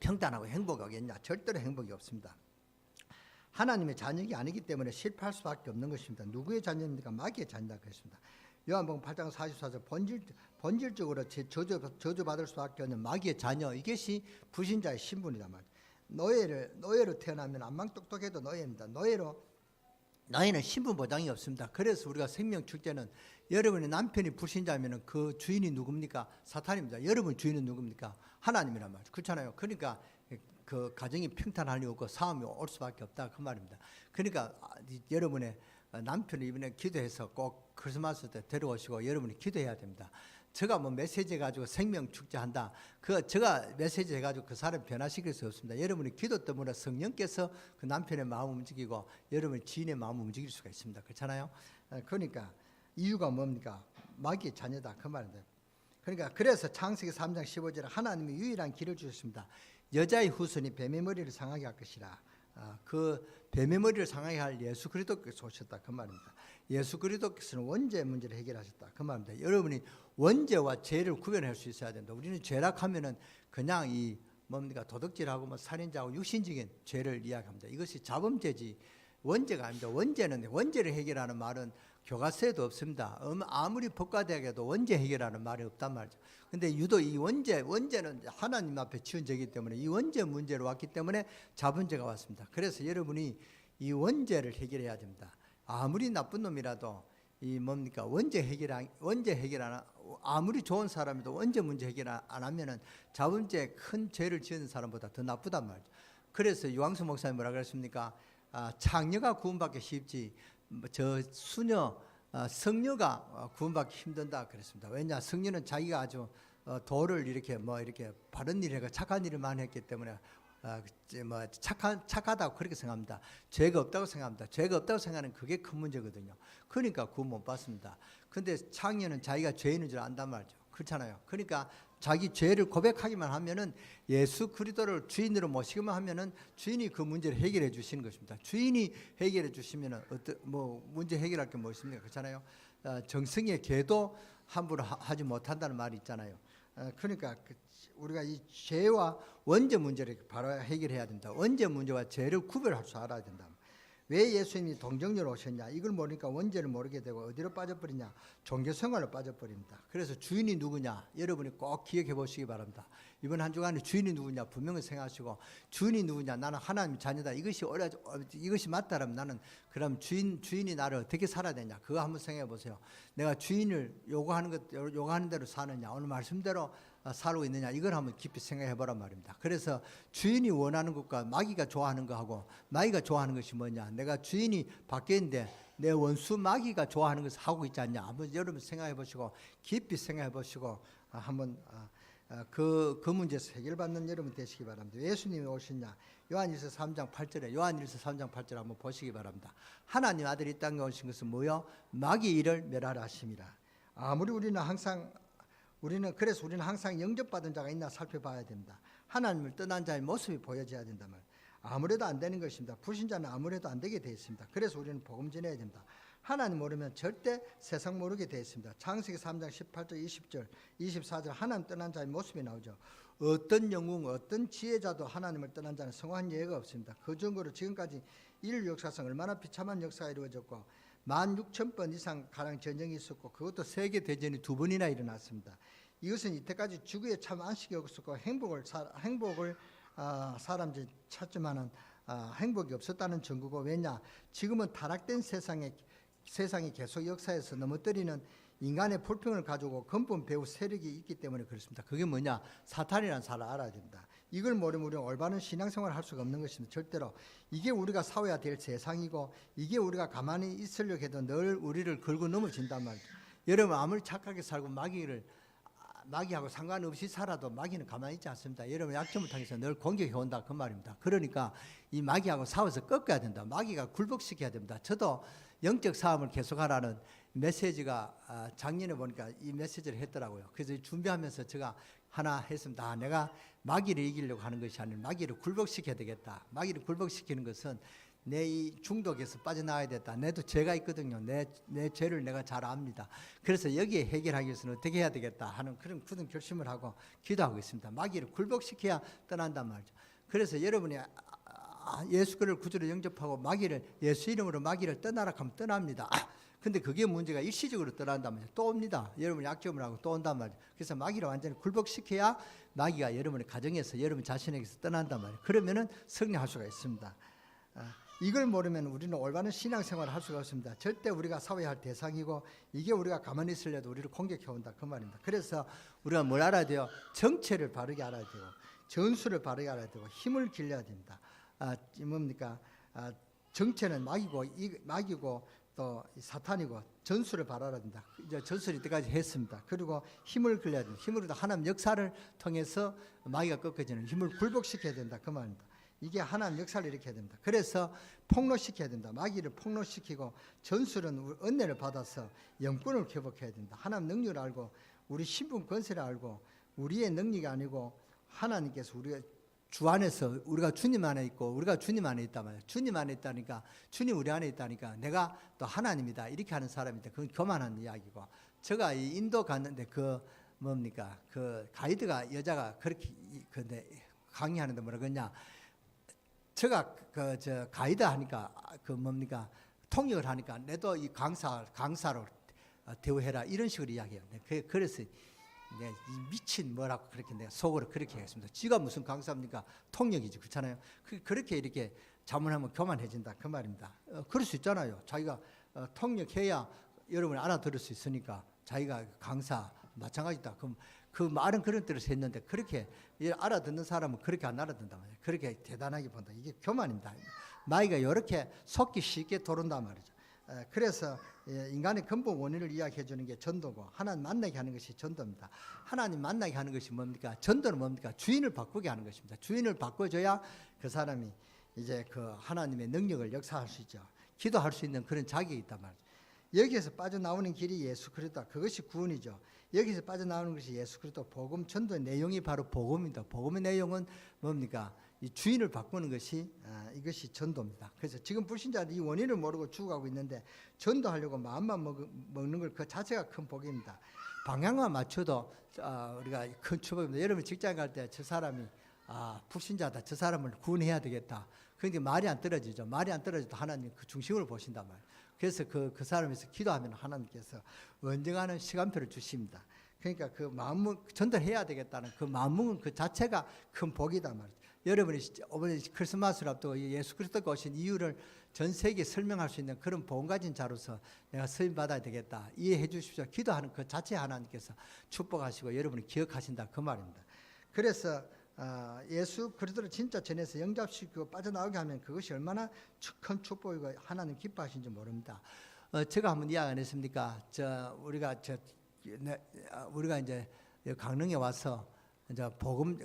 평탄하고 행복하겠냐? 절대로 행복이 없습니다. 하나님의 자녀가 아니기 때문에 실패할 수밖에 없는 것입니다. 누구의 자녀입니까? 마귀의 자녀다 그랬습니다. 요한복음 8장 44절 본질적으로 저주받을 수밖에 없는 마귀의 자녀, 이것이 불신자의 신분이다 말이에요. 노예로 태어나면 안만 똑똑해도 노예입니다. 노예는 신분 보장이 없습니다. 그래서 우리가 생명 줄 때는 여러분의 남편이 불신자면 그 주인이 누굽니까? 사탄입니다. 여러분 주인은 누굽니까? 하나님이란 말이죠. 그렇잖아요. 그러니까 그 가정이 평탄할 리 없고 싸움이 올 수밖에 없다 그 말입니다. 그러니까 여러분의 남편을 이번에 기도해서 꼭 크리스마스 때 데려오시고 여러분이 기도해야 됩니다. 제가 뭐 메시지 가지고 생명 축제한다. 제가 메시지 해가지고 그 사람 변화시킬 수 없습니다. 여러분이 기도 때문에 성령께서 그 남편의 마음을 움직이고 여러분의 지인의 마음을 움직일 수가 있습니다. 그렇잖아요. 그러니까 이유가 뭡니까? 마귀의 자녀다 그 말인데. 그러니까 그래서 창세기 3장 15절에 하나님이 유일한 길을 주셨습니다. 여자의 후손이 뱀의 머리를 상하게 할 것이라. 그 뱀의 머리를 상하게 할 예수 그리스도께서 오셨다 그 말입니다. 예수 그리스도께서는 원죄 문제를 해결하셨다 그 말입니다. 여러분이 원죄와 죄를 구별할 수 있어야 된다. 우리는 죄락하면은 그냥 이 뭡니까 도둑질하고 뭐 살인자하고 육신적인 죄를 이야기합니다. 이것이 자범죄지 원죄가 아닙니다. 원죄를 해결하는 말은 교과서에도 없습니다. 아무리 법과대학에도 원죄 해결하는 말이 없단 말이죠. 근데 유독 이 원죄는 하나님 앞에 치운 죄이기 때문에 이 원죄 문제로 왔기 때문에 자본죄가 왔습니다. 그래서 여러분이 이 원죄를 해결해야 됩니다. 아무리 나쁜 놈이라도 이 뭡니까 원죄 해결 아무리 좋은 사람이도 원죄 문제 해결 안 하면은 자본죄 큰 죄를 지은 사람보다 더 나쁘단 말이죠. 그래서 유광수 목사님 뭐라 그랬습니까? 창녀가 구원받기 쉽지 저 수녀 성녀가 구원받기 힘든다 그랬습니다. 왜냐 성녀는 자기가 아주 도를 이렇게 바른 일을 하고 착한 일을 많이 했기 때문에 착하다고 그렇게 생각합니다. 죄가 없다고 생각합니다. 죄가 없다고 생각하는 그게 큰 문제거든요. 그러니까 구원 못 받습니다. 근데 창녀는 자기가 죄 있는 줄 안단 말이죠. 그렇잖아요. 그러니까 자기 죄를 고백하기만 하면은 예수 그리스도를 주인으로 모시기만 하면은 주인이 그 문제를 해결해 주시는 것입니다. 주인이 해결해 주시면은 문제 해결할 게 뭐 있습니까? 그렇잖아요. 정승의 계도 함부로 하지 못한다는 말이 있잖아요. 그러니까 우리가 이 죄와 원죄 문제를 바로 해결해야 된다. 원죄 문제와 죄를 구별할 줄 알아야 된다. 왜 예수님이 동정녀로 오셨냐? 이걸 모르니까 원죄를 모르게 되고 어디로 빠져버리냐? 종교생활로 빠져버립니다. 그래서 주인이 누구냐? 여러분이 꼭 기억해 보시기 바랍니다. 이번 한 주간에 주인이 누구냐? 분명히 생각하시고 주인이 누구냐? 나는 하나님의 자녀다. 이것이 맞다라면 나는 그럼 주인이 나를 어떻게 살아야 되냐? 그거 한번 생각해 보세요. 내가 주인을 요구하는 대로 사느냐? 오늘 말씀대로 살고 있느냐 이걸 한번 깊이 생각해 보란 말입니다. 그래서 주인이 원하는 것과 마귀가 좋아하는 거하고 마귀가 좋아하는 것이 뭐냐, 내가 주인이 밖에 있는데 내 원수 마귀가 좋아하는 것을 하고 있지 않냐, 한번 여러분 생각해 보시고 깊이 생각해 보시고 한번 그 문제에서 해결받는 여러분 되시기 바랍니다. 예수님이 오셨냐? 요한일서 3장 8절에 한번 보시기 바랍니다. 하나님 아들이 이 땅에 오신 것은 뭐요? 마귀 일을 멸하라 하심이라. 아무리 그래서 우리는 항상 영접받은 자가 있나 살펴봐야 됩니다. 하나님을 떠난 자의 모습이 보여져야 된단 말이에요. 아무래도 안 되는 것입니다. 불신자는 아무래도 안 되게 되어 있습니다. 그래서 우리는 복음 전해야 됩니다. 하나님 모르면 절대 세상 모르게 되어 있습니다. 창세기 3장 18절 20절 24절 하나님 떠난 자의 모습이 나오죠. 어떤 영웅 어떤 지혜자도 하나님을 떠난 자는 성공한 예가 없습니다. 그 증거로 지금까지 인류 역사상 얼마나 비참한 역사가 이루어졌고 16,000번 이상 가량 전쟁이 있었고 그것도 세계 대전이 2번이나 일어났습니다. 이것은 이때까지 지구에 참 안식이 없었고 행복을 사람들이 찾지만은 행복이 없었다는 증거고, 왜냐 지금은 타락된 세상이 계속 역사에서 넘어뜨리는 인간의 불평을 가지고 근본 배후 세력이 있기 때문에 그렇습니다. 그게 뭐냐? 사탄이라는 사람을 알아야 됩니다. 이걸 모르면 우리는 올바른 신앙생활을 할 수가 없는 것입니다. 절대로. 이게 우리가 싸워야 될 세상이고 이게 우리가 가만히 있으려고 해도 늘 우리를 걸고 넘어진단 말이죠. 여러분 아무리 착하게 살고 마귀하고 상관없이 살아도 마귀는 가만히 있지 않습니다. 여러분 약점을 통해서 늘 공격해 온다 그 말입니다. 그러니까 이 마귀하고 싸워서 꺾어야 된다. 마귀가 굴복시켜야 됩니다. 저도 영적 싸움을 계속하라는 메시지가 작년에 보니까 이 메시지를 했더라고요. 그래서 준비하면서 제가 하나 했습니다. 내가 마귀를 이기려고 하는 것이 아니라 마귀를 굴복시켜야 되겠다. 마귀를 굴복시키는 것은 내 이 중독에서 빠져나와야 됐다. 내도 죄가 있거든요. 내 죄를 내가 잘 압니다. 그래서 여기에 해결하기 위해서는 어떻게 해야 되겠다 하는 그런 굳은 결심을 하고 기도하고 있습니다. 마귀를 굴복시켜야 떠난단 말이죠. 그래서 여러분이 예수 그를 구주로 영접하고 예수 이름으로 마귀를 떠나라 하면 떠납니다. 근데 그게 문제가 일시적으로 떠난단 말이죠. 또 옵니다. 여러분 약점을 하고 또 온단 말이죠. 그래서 마귀를 완전히 굴복시켜야 마귀가 여러분의 가정에서 여러분 자신에게서 떠난단 말이에요. 그러면은 승리할 수가 있습니다. 이걸 모르면 우리는 올바른 신앙생활을 할 수가 없습니다. 절대 우리가 싸워야 할 대상이고 이게 우리가 가만히 있으려도 우리를 공격해 온다 그 말입니다. 그래서 우리가 뭘 알아야 돼요? 정체를 바르게 알아야 되고 전술을 바르게 알아야 되고 힘을 길러야 됩니다. 뭡니까? 정체는 마귀고 또 사탄이고 전술을 발휘해야 된다. 이제 전술이 이때까지 했습니다. 그리고 힘을 길러야 된다. 힘으로 하나님 역사를 통해서 마귀가 꺾어지는 힘을 굴복시켜야 된다. 그 말입니다. 이게 하나님 역사를 일으켜야 됩니다. 그래서 폭로시켜야 된다. 마귀를 폭로시키고 전술은 은혜를 받아서 영권을 회복해야 된다. 하나님 능력을 알고 우리 신분 권세를 알고 우리의 능력이 아니고 하나님께서 우리가 주 안에서 우리가 주님 안에 있고 우리가 주님 안에 있단 말이에요. 주님 안에 있다니까 주님 우리 안에 있다니까 내가 또 하나님이다 이렇게 하는 사람이다. 그건 교만한 이야기고 제가 이 인도 갔는데 그 뭡니까 그 가이드가 여자가 그렇게 근데 강의하는데 뭐라 그러냐 제가 그 저 가이드 하니까 그 뭡니까 통역을 하니까 내도 이 강사로 대우해라 이런 식으로 이야기해요. 그래서 네, 미친 뭐라고 그렇게 내가 속으로 그렇게 하겠습니다. 지가 무슨 강사입니까? 통역이지 그렇잖아요. 그렇게 이렇게 자문하면 교만해진다 그 말입니다. 그럴 수 있잖아요. 자기가 통역해야 여러분이 알아들을 수 있으니까 자기가 강사 마찬가지다. 그럼 그 말은 그런 뜻을 했는데 그렇게 알아듣는 사람은 그렇게 안 알아듣는단 말이에요. 그렇게 대단하게 본다. 이게 교만입니다. 마귀가 이렇게 속기 쉽게 도른단 말이죠. 그래서 인간의 근본 원인을 이야기해 주는 게 전도고 하나님 만나게 하는 것이 전도입니다. 하나님 만나게 하는 것이 뭡니까? 전도는 뭡니까? 주인을 바꾸게 하는 것입니다. 주인을 바꿔줘야 그 사람이 이제 그 하나님의 능력을 역사할 수 있죠. 기도할 수 있는 그런 자격이 있단 말이죠. 여기에서 빠져나오는 길이 예수 그리스도다. 그것이 구원이죠. 여기서 빠져나오는 것이 예수 그리스도 복음 전도의 내용이 바로 복음입니다. 복음의 내용은 뭡니까? 이 주인을 바꾸는 것이 이것이 전도입니다. 그래서 지금 불신자들이 이 원인을 모르고 죽어가고 있는데 전도하려고 마음만 먹는 걸 그 자체가 큰 복입니다. 방향만 맞춰도 우리가 큰 축복입니다. 여러분 직장 갈 때 저 사람이 불신자다. 저 사람을 구원해야 되겠다. 그런데 말이 안 떨어지죠. 말이 안 떨어져도 하나님 그 중심을 보신단 말이에요. 그래서 그 사람에서 기도하면 하나님께서 언젠가는 시간표를 주십니다. 그러니까 그 마음 전달해야 되겠다는 그 마음은 그 자체가 큰 복이단 말이죠. 여러분이 이번에 크리스마스를 앞두고 예수 그리스도가 오신 이유를 전 세계에 설명할 수 있는 그런 복음 가진 자로서 내가 쓰임 받아야 되겠다. 이해해 주십시오. 기도하는 그 자체 하나님께서 축복하시고 여러분이 기억하신다 그 말입니다. 그래서 예수 그리스도를 진짜 전해서 영접시키고 빠져나오게 하면 그것이 얼마나 큰 축복이고 하나님 기뻐하신지 모릅니다. 제가 한번 이야기 안 했습니까? 우리가 이제 강릉에 와서 이제 복음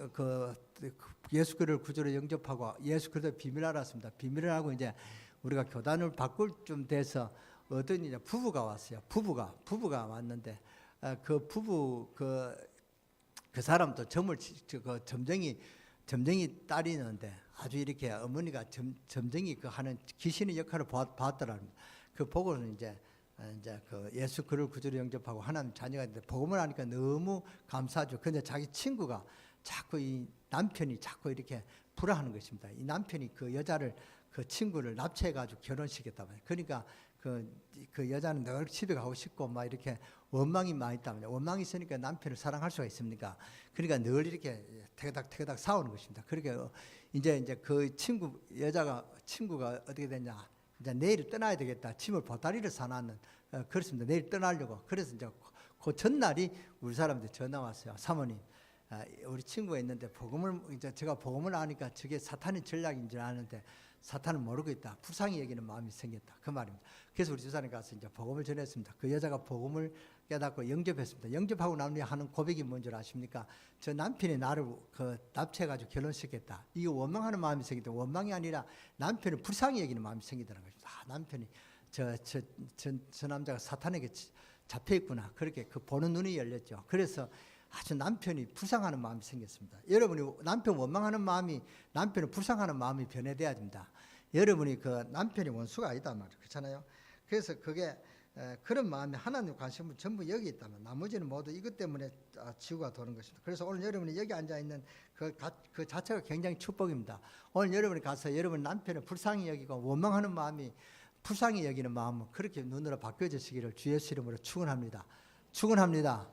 예수 그리스도를 구주로 영접하고 예수 그리스도의 비밀을 알았습니다. 비밀을 알고 이제 우리가 교단을 바꿀 좀 돼서 어떤 이제 부부가 왔어요. 부부가 왔는데 그 부부 그 사람도 점쟁이 딸이 있는데 아주 이렇게 어머니가 점쟁이 그 하는 귀신의 역할을 봤더라는 그 보고는 이제 그 예수 그를 구주로 영접하고 하나님 자녀가 되는데 복음을 하니까 너무 감사하죠. 근데 자기 친구가 자꾸 이 남편이 자꾸 이렇게 불화하는 것입니다. 이 남편이 그 여자를 그 친구를 납치해가지고 결혼시켰단 말이에요. 그러니까 그 여자는 늘 집에 가고 싶고 막 이렇게 원망이 많이 있단 말이에요. 원망이 있으니까 남편을 사랑할 수가 있습니까? 그러니까 늘 이렇게 태그닥 싸우는 것입니다. 그러니까 이제 그 친구가 어떻게 됐냐? 이제 내일 떠나야 되겠다. 짐을 보따리를 사놨는 그렇습니다. 내일 떠나려고. 그래서 이제 그 전날이 우리 사람들 전화 왔어요. 사모님, 우리 친구가 있는데 제가 복음을 아니까 저게 사탄의 전략인 줄 아는데 사탄은 모르고 있다. 불쌍히 여기는 마음이 생겼다. 그 말입니다. 그래서 우리 집사람이 가서 이제 복음을 전했습니다. 그 여자가 복음을 깨닫고 영접했습니다. 영접하고 난 뒤에 하는 고백이 뭔 줄 아십니까? 저 남편이 나를 납치해가지고 결혼시켰다. 이게 원망하는 마음이 생기다. 원망이 아니라 남편을 불쌍히 여기는 마음이 생기더라는 것입니다. 남편이 저 남자가 사탄에게 잡혀있구나. 그렇게 그 보는 눈이 열렸죠. 그래서 아주 남편이 불쌍하는 마음이 생겼습니다. 여러분이 남편 원망하는 마음이 남편을 불쌍하는 마음이 변해돼야 됩니다. 여러분이 그 남편이 원수가 아니다 말이에요. 그렇잖아요. 그래서 그게 그런 마음이 하나님 관심은 전부 여기 있다면 나머지는 모두 이것 때문에 지구가 도는 것입니다. 그래서 오늘 여러분이 여기 앉아있는 그 자체가 굉장히 축복입니다. 오늘 여러분이 가서 여러분 남편을 불쌍히 여기고 원망하는 마음이 불쌍히 여기는 마음은 그렇게 눈으로 바뀌어지시기를 주 예수 이름으로 축원합니다. 축원합니다.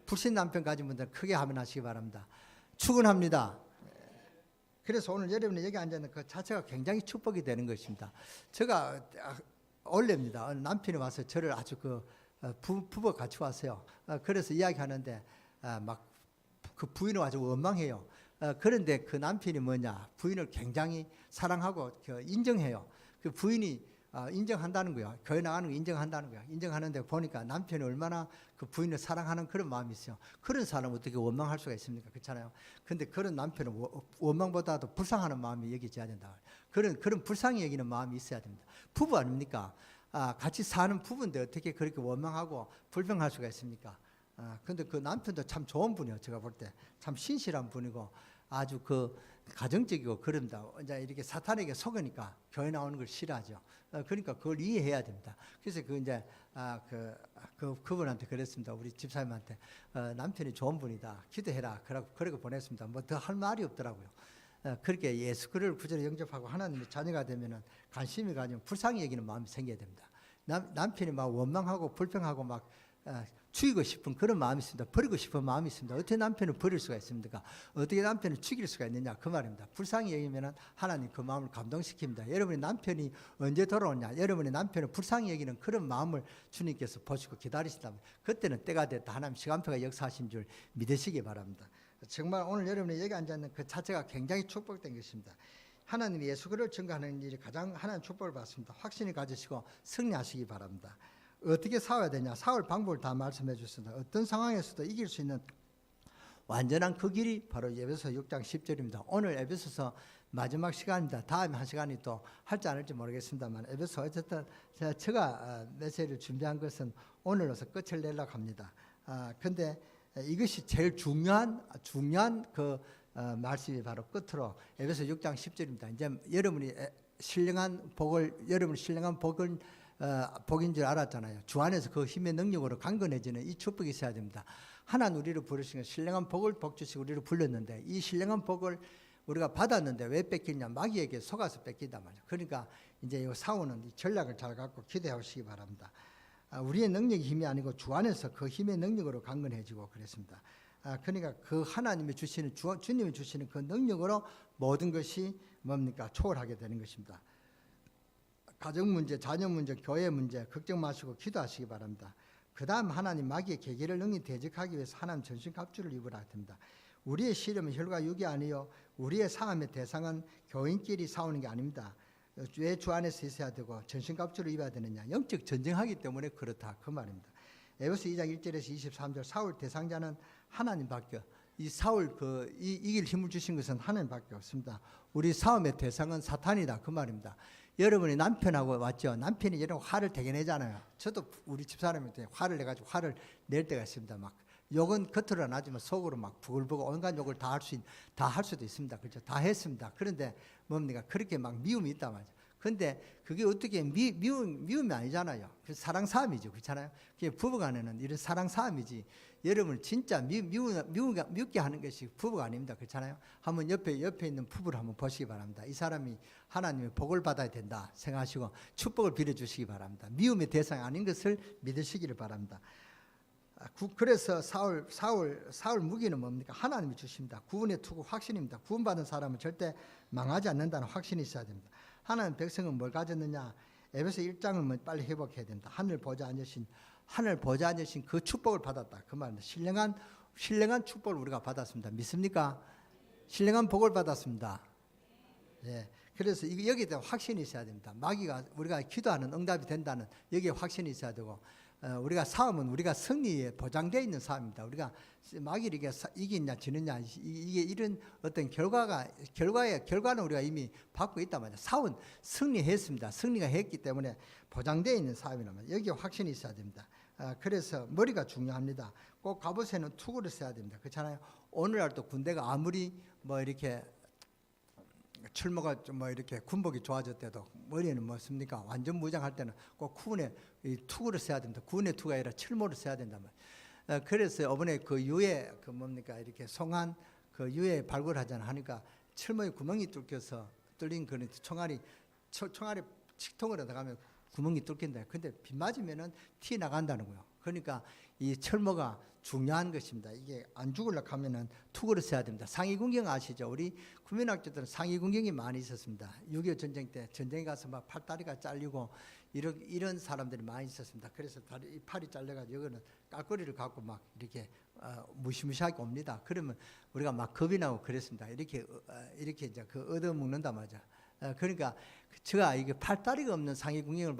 불신 남편 가진 분들 크게 하면 하시기 바랍니다. 축원합니다. 그래서 오늘 여러분이 여기 앉아있는 그 자체가 굉장히 축복이 되는 것입니다. 제가 원래입니다. 남편이 와서 저를 아주 부부가 같이 왔어요. 그래서 이야기하는데 막 그 부인을 아주 원망해요. 그런데 그 남편이 뭐냐? 부인을 굉장히 사랑하고 인정해요. 그 부인이 인정한다는 거야. 교회 나가는 거 인정한다는 거야. 인정하는데 보니까 남편이 얼마나 그 부인을 사랑하는 그런 마음이 있어요. 그런 사람은 어떻게 원망할 수가 있습니까? 그렇잖아요. 근데 그런 남편은 원망보다도 불쌍하는 마음이 여기져야 된다. 그런 불쌍히 여기는 마음이 있어야 됩니다. 부부 아닙니까? 같이 사는 부부인데 어떻게 그렇게 원망하고 불평할 수가 있습니까? 근데 그 남편도 참 좋은 분이에요. 제가 볼 때 참 신실한 분이고 아주 그 가정적이고 그런다. 이제 이렇게 사탄에게 속으니까 교회 나오는 걸 싫어하죠. 그러니까 그걸 이해해야 됩니다. 그래서 그 이제 그분한테 그랬습니다. 우리 집사님한테 남편이 좋은 분이다. 기도해라. 그러고 보냈습니다. 뭐 더 할 말이 없더라고요. 그렇게 예수 그를 구절에 영접하고 하나님의 자녀가 되면은 관심이 가지면 불쌍히 여기는 마음이 생겨야 됩니다. 남편이 막 원망하고 불평하고 막 죽이고 싶은 그런 마음이 있습니다. 버리고 싶은 마음이 있습니다. 어떻게 남편을 버릴 수가 있습니까? 어떻게 남편을 죽일 수가 있느냐 그 말입니다. 불쌍히 여기면은 하나님 그 마음을 감동시킵니다. 여러분의 남편이 언제 돌아오냐, 여러분의 남편을 불쌍히 여기는 그런 마음을 주님께서 보시고 기다리신다면 그때는 때가 됐다. 하나님 시간표가 역사하신 줄 믿으시기 바랍니다. 정말 오늘 여러분이 여기 앉아있는 그 자체가 굉장히 축복된 것입니다. 하나님이 예수 그를 증거하는 일이 가장 하나님 축복을 받습니다. 확신을 가지시고 승리하시기 바랍니다. 어떻게 싸워야 되냐? 싸울 방법을 다 말씀해 주셨습니다. 어떤 상황에서도 이길 수 있는 완전한 그 길이 바로 에베소 6장 10절입니다. 오늘 에베소서 마지막 시간입니다. 다음에 한 시간이 또 할지 안 할지 모르겠습니다만 에베소 어쨌든 제가 메시지를 준비한 것은 오늘로서 끝을 내려고 합니다. 근데 이것이 제일 중요한 그 말씀이 바로 끝으로 에베소 6장 10절입니다. 이제 여러분이 신령한 복을 복인 줄 알았잖아요. 주 안에서 그 힘의 능력으로 강건해지는 이 축복이 있어야 됩니다. 하나님 우리를 부르신 신령한 복을 복 주시고 우리를 불렀는데 이 신령한 복을 우리가 받았는데 왜 뺏기냐? 마귀에게 속아서 뺏긴단 말이에요. 그러니까 이제 이 사우는 이 전략을 잘 갖고 기대해 오시기 바랍니다. 우리의 능력이 힘이 아니고 주 안에서 그 힘의 능력으로 강건해지고 그랬습니다. 그러니까 그 하나님이 주시는 주님이 주시는 그 능력으로 모든 것이 뭡니까? 초월하게 되는 것입니다. 가정 문제, 자녀 문제, 교회 문제 걱정 마시고 기도하시기 바랍니다. 그 다음 하나님 마귀의 계계를 능히 대적하기 위해서 하나님 전신갑주를 입으라 합니다. 우리의 시름은 혈과 육이 아니요 우리의 싸움의 대상은 교인끼리 싸우는 게 아닙니다. 왜 주 안에서 있어야 되고 전신갑주를 입어야 되느냐? 영적 전쟁하기 때문에 그렇다 그 말입니다. 에베소 2장 1절에서 23절 사울 대상자는 하나님밖에 이 사울 이길 힘을 주신 것은 하나님밖에 없습니다. 우리 싸움의 대상은 사탄이다 그 말입니다. 여러분이 남편하고 왔죠. 남편이 여러분 화를 되게 내잖아요. 저도 우리 집사람한테 화를 내가지고 화를 낼 때가 있습니다. 막 욕은 겉으로 나지만 속으로 막 부글부글 온갖 욕을 다 할 수도 있습니다. 그렇죠? 다 했습니다. 그런데 뭡니까? 그렇게 막 미움이 있단 말이죠. 근데 그게 어떻게 미움이 아니잖아요. 사랑 싸움이죠. 그렇잖아요. 그게 부부간에는 이런 사랑 싸움이지. 여러분 진짜 미우게 하는 것이 부부가 아닙니다. 그렇잖아요. 한번 옆에 있는 부부를 한번 보시기 바랍니다. 이 사람이 하나님의 복을 받아야 된다 생각하시고 축복을 빌어주시기 바랍니다. 미움의 대상이 아닌 것을 믿으시기를 바랍니다. 그래서 사울 무기는 뭡니까? 하나님이 주십니다. 구원의 투구 확신입니다. 구원받은 사람은 절대 망하지 않는다는 확신이 있어야 됩니다. 하나님 백성은 뭘 가졌느냐? 에베소 1장을 빨리 회복해야 됩니다. 하늘 보좌 앉으신 그 축복을 받았다. 그 말입니다. 신령한 축복을 우리가 받았습니다. 믿습니까? 신령한 복을 받았습니다. 예. 그래서 여기에 대한 확신이 있어야 됩니다. 마귀가 우리가 기도하는 응답이 된다는 여기에 확신이 있어야 되고 우리가 싸움은 우리가 승리에 보장되어 있는 싸움입니다. 우리가 마귀를 이기냐 지느냐 이게 이런 어떤 결과는 우리가 이미 받고 있단 말이에요. 싸움 승리했습니다. 승리가 했기 때문에 보장되어 있는 싸움이란 말이에요. 여기에 확신이 있어야 됩니다. 그래서 머리가 중요합니다. 꼭 갑옷에는 투구를 써야 됩니다. 그렇잖아요. 오늘날 또 군대가 아무리 뭐 이렇게 출모가 좀 뭐 이렇게 군복이 좋아졌대도 머리에는 뭐습니까? 완전 무장할 때는 꼭 군에 투구를 써야 됩니다. 군의 투구가 아니라 철모를 써야 된단 말이에요. 그래서 이번에 그 유해 그 뭡니까 이렇게 송한 그 유해 발굴하잖아 하니까 철모에 구멍이 뚫린 그런 총알이 칙통으로 들어가면 구멍이 뚫긴다. 근데 비 맞으면은 티 나간다는 거예요. 그러니까 이 철모가 중요한 것입니다. 이게 안 죽으려고 하면은 투구를 써야 됩니다. 상위군경 아시죠? 우리 국민학교들은 상위군경이 많이 있었습니다. 6.25 전쟁 때 전쟁에 가서 막 팔다리가 잘리고 이런 사람들이 많이 있었습니다. 그래서 팔이 잘려가지고 여기는 깔거리를 갖고 막 이렇게 무시무시하게 옵니다. 그러면 우리가 막 겁이 나고 그랬습니다. 이렇게 이제 그 얻어먹는다 맞아. 그러니까 제가 이게 팔다리가 없는 상위궁경을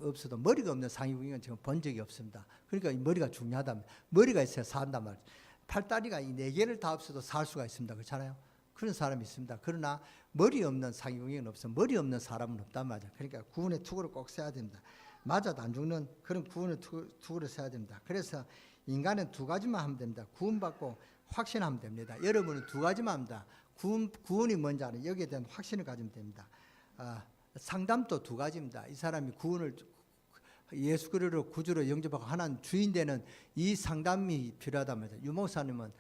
없어도 머리가 없는 상위궁경은 지금 본 적이 없습니다. 그러니까 이 머리가 중요하다. 머리가 있어야 산단 말이에요. 팔다리가 이 네 개를 다 없어도 살 수가 있습니다. 그렇잖아요. 그런 사람이 있습니다. 그러나 머리 없는 상위궁경은 없어. 머리 없는 사람은 없단 말이에요. 그러니까 구원의 투구를 꼭 써야 됩니다. 맞아도 안 죽는 그런 구원의 투구를 써야 됩니다. 그래서 인간은 두 가지만 하면 됩니다. 구원받고 확신하면 됩니다. 여러분은 두 가지만 합니다. 구원이 뭔지 아는 여기에 대한 확신을 가지면 됩니다. 상담도 두 가지입니다. 이 사람이 구원을 예수 그리스도로 구주로 영접하고 하나님 주인 되는 이 상담이 필요하단 말이죠. 유 목사님은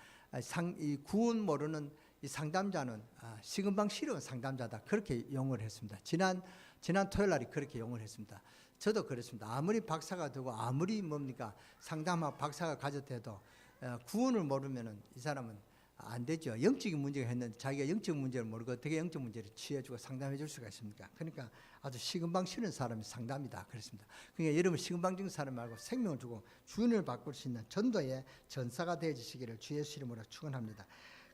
이 구원 모르는 이 상담자는 시금방 시려운 상담자다 그렇게 용어를 했습니다. 지난 토요일 날이 그렇게 용어를 했습니다. 저도 그렇습니다. 아무리 박사가 되고 아무리 뭡니까 상담학 박사가 가졌대도 구원을 모르면은 이 사람은 안 되죠. 영적인 문제가 했는데 자기가 영적 문제를 모르고 어떻게 영적 문제를 취해주고 상담해 줄 수가 있습니까? 그러니까 아주 시금방 치는 사람이 상담이다 그랬습니다. 그러니까 여러분 시금방 치는 사람 말고 생명을 주고 주인을 바꿀 수 있는 전도의 전사가 되어주시기를 주 예수 이름으로 축원합니다.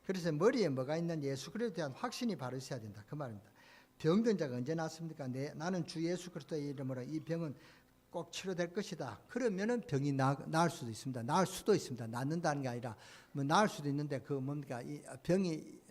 그래서 머리에 뭐가 있는 예수 그리스도에 대한 확신이 바로 있어야 된다 그 말입니다. 병든 자가 언제 낫습니까? 나는 주 예수 그리스도의 이름으로 이 병은 꼭 치료될 것이다. 그러면은 병이 나을 수도 있습니다. 나을 수도 있습니다. 낫는다는 게 아니라 뭐 나을 수도 있는데 그 뭡니까 이 병이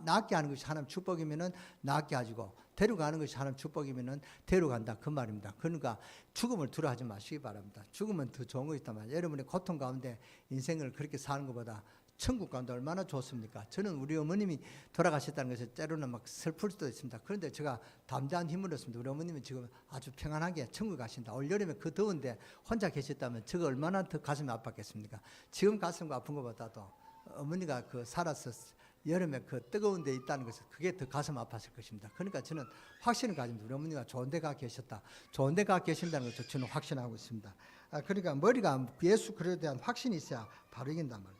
낫게 하는 것이 하나님 축복이면은 낫게 하시고 데려가는 것이 하나님 축복이면은 데려간다 그 말입니다. 그러니까 죽음을 두려워하지 마시기 바랍니다. 죽음은 더 좋은 거 있단 말이에요. 여러분의 고통 가운데 인생을 그렇게 사는 것보다 천국 가운데 얼마나 좋습니까? 저는 우리 어머님이 돌아가셨다는 것을 때로는 막 슬플 수도 있습니다. 그런데 제가 담대한 힘을 얻습니다. 우리 어머님은 지금 아주 평안하게 천국 가신다. 올여름에 그 더운데 혼자 계셨다면 제가 얼마나 더 가슴이 아팠겠습니까? 지금 가슴이 아픈 것보다도 어머니가 그 살아서 여름에 그 뜨거운 데 있다는 것은 그게 더 가슴 아팠을 것입니다. 그러니까 저는 확신을 가집니다. 우리 어머니가 좋은 데 가 계셨다. 좋은 데 가 계신다는 것을 저는 확신하고 있습니다. 그러니까 머리가 예수 그리스도에 대한 확신이 있어야 바로 이긴단 말이에요.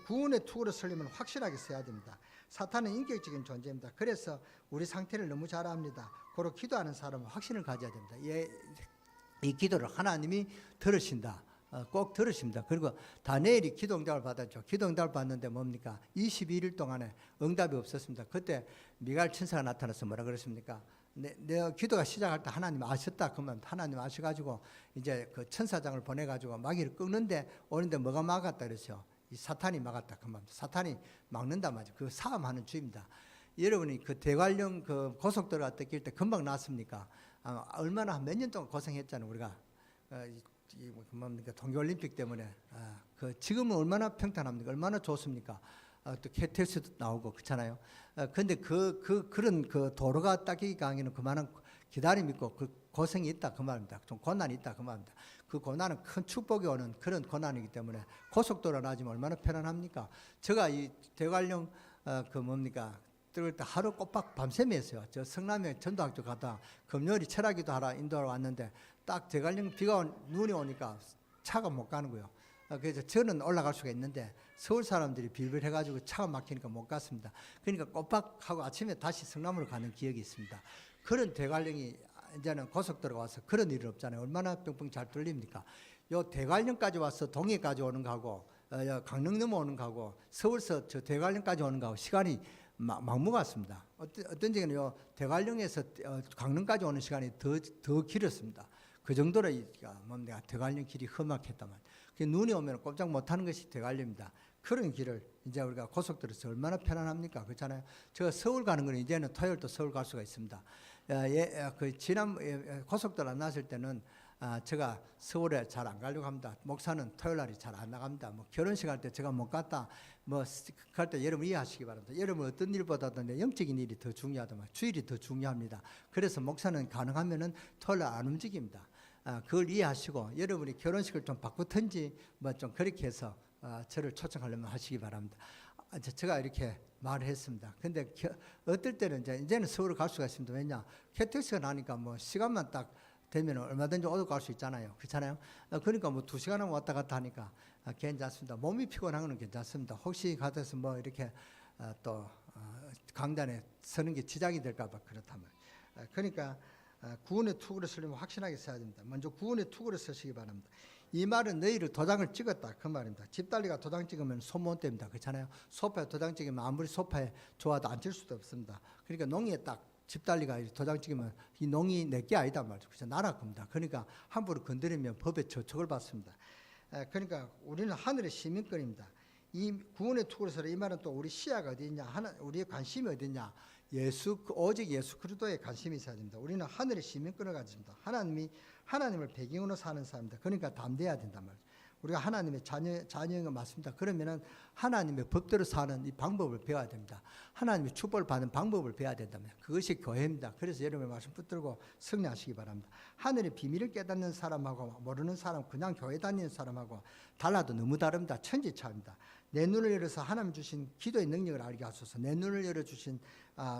구원의 투구를 쓰려면 확실하게 써야 됩니다. 사탄은 인격적인 존재입니다. 그래서 우리 상태를 너무 잘 압니다. 고로 기도하는 사람은 확신을 가져야 됩니다. 이 기도를 하나님이 들으신다. 꼭 들으십니다. 그리고 다니엘이 기도 응답을 받았죠. 기도 응답을 받는데 뭡니까? 21일 동안에 응답이 없었습니다. 그때 미가엘 천사가 나타나서 뭐라 그랬습니까? 내 기도가 시작할 때 하나님 아셨다. 그러면 하나님 아셔가지고 이제 그 천사장을 보내가지고 마귀를 끄는데 오는데 뭐가 막았다 그랬죠. 이 사탄이 막았다 그 말입니다. 사탄이 막는다 말이죠. 그 싸움하는 주입니다. 여러분이 그 대관령 그 고속도로 갔다 낄 때 금방 나왔습니까? 얼마나 몇 년 동안 고생했잖아요. 우리가 뭡니까 동계올림픽 때문에 그 지금은 얼마나 평탄합니까? 얼마나 좋습니까? 또 KTX도 나오고 그렇잖아요. 근데 그런 그 도로가 닦이기 강에는 그만한 기다림이 있고 그 고생이 있다 그 말입니다. 좀 고난이 있다 그 말입니다. 그 고난은 큰 축복이 오는 그런 고난이기 때문에 고속도로 나지면 얼마나 편안합니까? 제가 이 대관령 그 뭡니까 들을 때 하루 꼬박 밤샘이 했어요. 저 성남에 전도학교 가다 금요일이 철학기도 하러 인도하러 왔는데 딱 대관령 비가 눈이 오니까 차가 못 가는 거예요. 그래서 저는 올라갈 수가 있는데 서울 사람들이 빌빌해가지고 차가 막히니까 못 갔습니다. 그러니까 꼬박하고 아침에 다시 성남으로 가는 기억이 있습니다. 그런 대관령이 이제는 고속도로가 와서 그런 일은 없잖아요. 얼마나 뻥뻥 잘 뚫립니까? 요 대관령까지 와서 동해까지 오는 거하고 강릉 넘어오는 거하고 서울서 저 대관령까지 오는 거하고 시간이 막무 같습니다. 어떤 적에는 요 대관령에서 강릉까지 오는 시간이 더 길었습니다. 그 정도로 뭡니까 대관령 길이 험악했단 말이에요. 눈이 오면 꼼짝 못하는 것이 대관령입니다. 그런 길을 이제 우리가 고속도로에서 얼마나 편안합니까? 그렇잖아요. 제가 서울 가는 건 이제는 토요일도 서울 갈 수가 있습니다. 그 지난 고속도로 안 나왔을 때는 제가 서울에 잘 안 가려고 합니다. 목사는 토요일 날이 잘 안 나갑니다. 뭐 결혼식 할 때 제가 못 갔다 뭐 갈 때 여러분 이해하시기 바랍니다. 여러분 어떤 일보다도 영적인 일이 더 중요하다. 주일이 더 중요합니다. 그래서 목사는 가능하면은 토요일 날 안 움직입니다. 그걸 이해하시고 여러분이 결혼식을 좀 바꾸든지 뭐 좀 그렇게 해서 저를 초청하려면 하시기 바랍니다. 제가 이렇게 말을 했습니다. 근데 어떨 때는 이제는 서울을 갈 수가 있습니다. 왜냐? KTX가 나니까 뭐 시간만 딱 되면 얼마든지 어디 갈 수 있잖아요. 그렇잖아요. 그러니까 뭐 2시간은 왔다 갔다 하니까 괜찮습니다. 몸이 피곤한 건 괜찮습니다. 혹시 가서 뭐 이렇게 또 강단에 서는 게 지장이 될까 봐 그렇다면. 그러니까 구원의 투구를 쓰려면 확실하게 써야 됩니다. 먼저 구원의 투구를 쓰시기 바랍니다. 이 말은 너희를 도장을 찍었다 그 말입니다. 집달리가 도장 찍으면 손못 댑니다. 그렇잖아요. 소파에 도장 찍으면 아무리 소파에 좋아도 앉을 수도 없습니다. 그러니까 농이에 딱 집달리가 도장 찍으면 이 농이 내게 아니다 말이죠. 그래서 나라 겁니다. 그러니까 함부로 건드리면 법의 저촉을 받습니다. 그러니까 우리는 하늘의 시민권입니다. 이 구원의 투구로서 이 말은 또 우리 시야가 어디 있냐, 우리의 관심이 어디 있냐, 오직 예수 그리스도에 관심이 있어야 됩니다. 우리는 하늘의 시민권을 가집니다. 하나님을 배경으로 사는 사람입니다. 그러니까 담대해야 된단 말이죠. 우리가 하나님의 자녀인 건 맞습니다. 그러면은 하나님의 법대로 사는 이 방법을 배워야 됩니다. 하나님의 축복을 받는 방법을 배워야 된다면 그것이 교회입니다. 그래서 여러분의 말씀 붙들고 승리하시기 바랍니다. 하늘의 비밀을 깨닫는 사람하고 모르는 사람, 그냥 교회 다니는 사람하고 달라도 너무 다릅니다. 천지차입니다. 내 눈을 열어서 하나님 주신 기도의 능력을 알게 하소서. 내 눈을 열어주신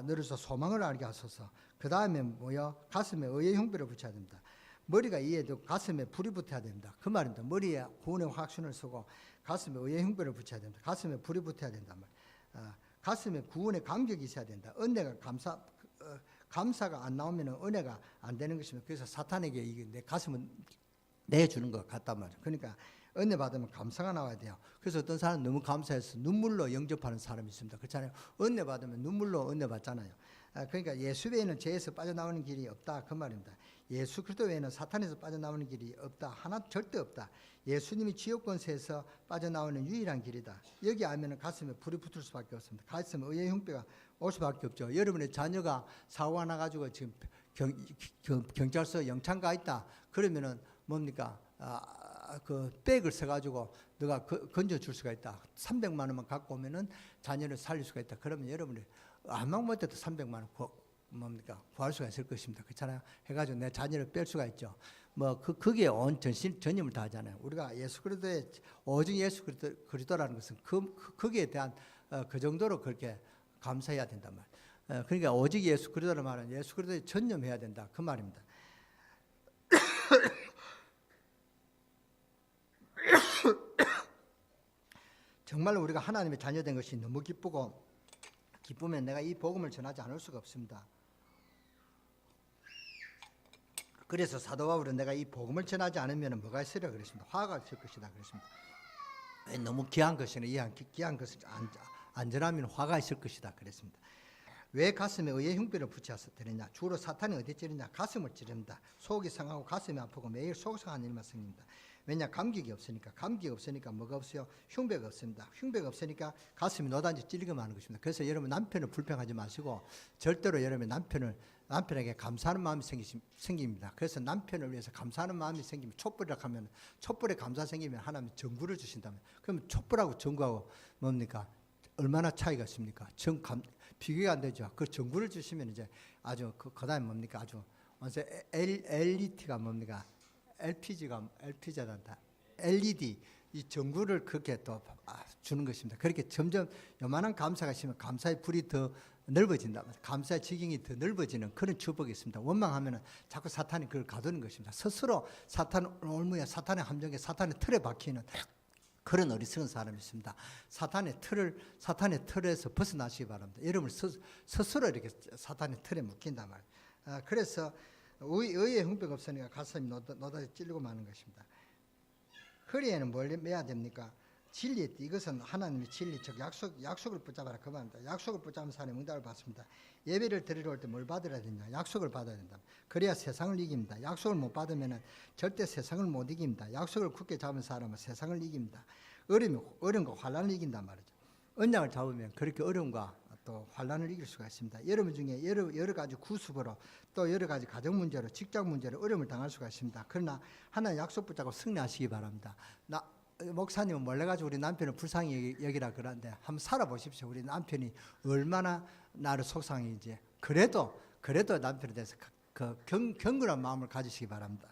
너로서 소망을 알게 하소서. 그 다음에 가슴에 의의 흉배를 붙여야 됩니다. 머리가 이해도 가슴에 불이 붙어야 됩니다. 그 말입니다. 머리에 구원의 확신을 쓰고 가슴에 의의 흉배를 붙여야 됩니다. 가슴에 불이 붙어야 된단 말이에요. 가슴에 구원의 감격이 있어야 된다. 은혜가 감사가 안 나오면 은혜가 안 되는 것입니다. 그래서 사탄에게 이게 내 가슴은 내주는 것 같단 말이에요. 그러니까 은혜 받으면 감사가 나와야 돼요. 그래서 어떤 사람은 너무 감사해서 눈물로 영접하는 사람이 있습니다. 그렇잖아요. 은혜 받으면 눈물로 은혜 받잖아요. 그러니까 예수 외에는 죄에서 빠져나오는 길이 없다 그 말입니다. 예수 그리스도 외에는 사탄에서 빠져나오는 길이 없다. 하나 절대 없다. 예수님이 지옥 권세에서 빠져나오는 유일한 길이다. 여기 알면 가슴에 불이 붙을 수밖에 없습니다. 가슴에 의의 흉배가 올 수밖에 없죠. 여러분의 자녀가 사고가 나가지고 지금 경찰서 영창 가 있다. 그러면은 뭡니까? 그 백을 써가지고 너가 건져줄 수가 있다. 300만 원만 갖고 오면은 자녀를 살릴 수가 있다. 그러면 여러분이 아무 못해도 300만 원 구할 수가 있을 것입니다. 그렇잖아요. 해가지고 내 자녀를 뺄 수가 있죠. 거기에 온 전념을 다하잖아요. 우리가 예수 그리스도의 오직 예수 그리스도라는 것은 거기에 대한 그 정도로 그렇게 감사해야 된단 말이에요. 그러니까 오직 예수 그리스도라는 말은 예수 그리스도에 전념해야 된다 그 말입니다. 정말 우리가 하나님의 자녀된 것이 너무 기쁘면 내가 이 복음을 전하지 않을 수가 없습니다. 그래서 사도 바울은 내가 이 복음을 전하지 않으면 뭐가 있으리라 그랬습니다. 화가 있을 것이다 그랬습니다. 너무 귀한 것이나 귀한 것을 안 전하면 화가 있을 것이다 그랬습니다. 왜 가슴에 의의 흉배를 붙여서 되느냐? 주로 사탄이 어디 찌르냐? 가슴을 찌릅니다. 속이 상하고 가슴이 아프고 매일 속상한 일만 생깁니다. 왜냐? 감격이 없으니까 뭐가 없어요? 흉배가 없습니다. 흉배가 없으니까 가슴이 노단지 찔리기만 하는 것입니다. 그래서 여러분 남편을 불평하지 마시고 절대로 여러분 남편에게 감사하는 마음이 생깁니다. 그래서 남편을 위해서 감사하는 마음이 생기면 촛불이라고 하면 촛불에 감사 생기면 하나님 전구를 주신다면 그러면 촛불하고 전구하고 뭡니까? 얼마나 차이가 있습니까? 비교가 안 되죠. 그 전구를 주시면 이제 아주 그다음에 뭡니까? 아주 완전 LED가 뭡니까? LPG란다. LED 이 전구를 그렇게 또 주는 것입니다. 그렇게 점점 요만한 감사가 있으면 감사의 불이 더 넓어진다. 감사의 지경이 더 넓어지는 그런 축복이 있습니다. 원망하면은 자꾸 사탄이 그걸 가두는 것입니다. 스스로 사탄 올무에 사탄의 함정에 사탄의 틀에 박히는 그런 어리석은 사람이 있습니다. 사탄의 틀에서 벗어나시기 바랍니다. 여러분 스스로 이렇게 사탄의 틀에 묶인단 말이에요. 그래서 의의 흉배가 없으니까 가슴이 노다지 찔리고 마는 것입니다. 허리에는 뭘 매야 됩니까? 진리. 이것은 하나님의 진리, 즉 약속을 붙잡아라 그 말입니다. 약속을 붙잡은 사람이 응답을 받습니다. 예배를 드리러 올 때 뭘 받아야 되냐? 약속을 받아야 된다. 그래야 세상을 이깁니다. 약속을 못 받으면 절대 세상을 못 이깁니다. 약속을 굳게 잡은 사람은 세상을 이깁니다. 어려움과 환난을 이긴단 말이죠. 언약을 잡으면 그렇게 어려움과 또 환난을 이길 수가 있습니다. 여러분 중에 여러 가지 구습으로 또 여러 가지 가정 문제로 직장 문제로 어려움을 당할 수가 있습니다. 그러나 하나님 약속 붙잡고 승리하시기 바랍니다. 목사님은 몰래가지고 우리 남편을 불쌍히 여기라 그러는데 한번 살아보십시오. 우리 남편이 얼마나 나를 속상해인지. 그래도 남편에 대해서 경건한 마음을 가지시기 바랍니다.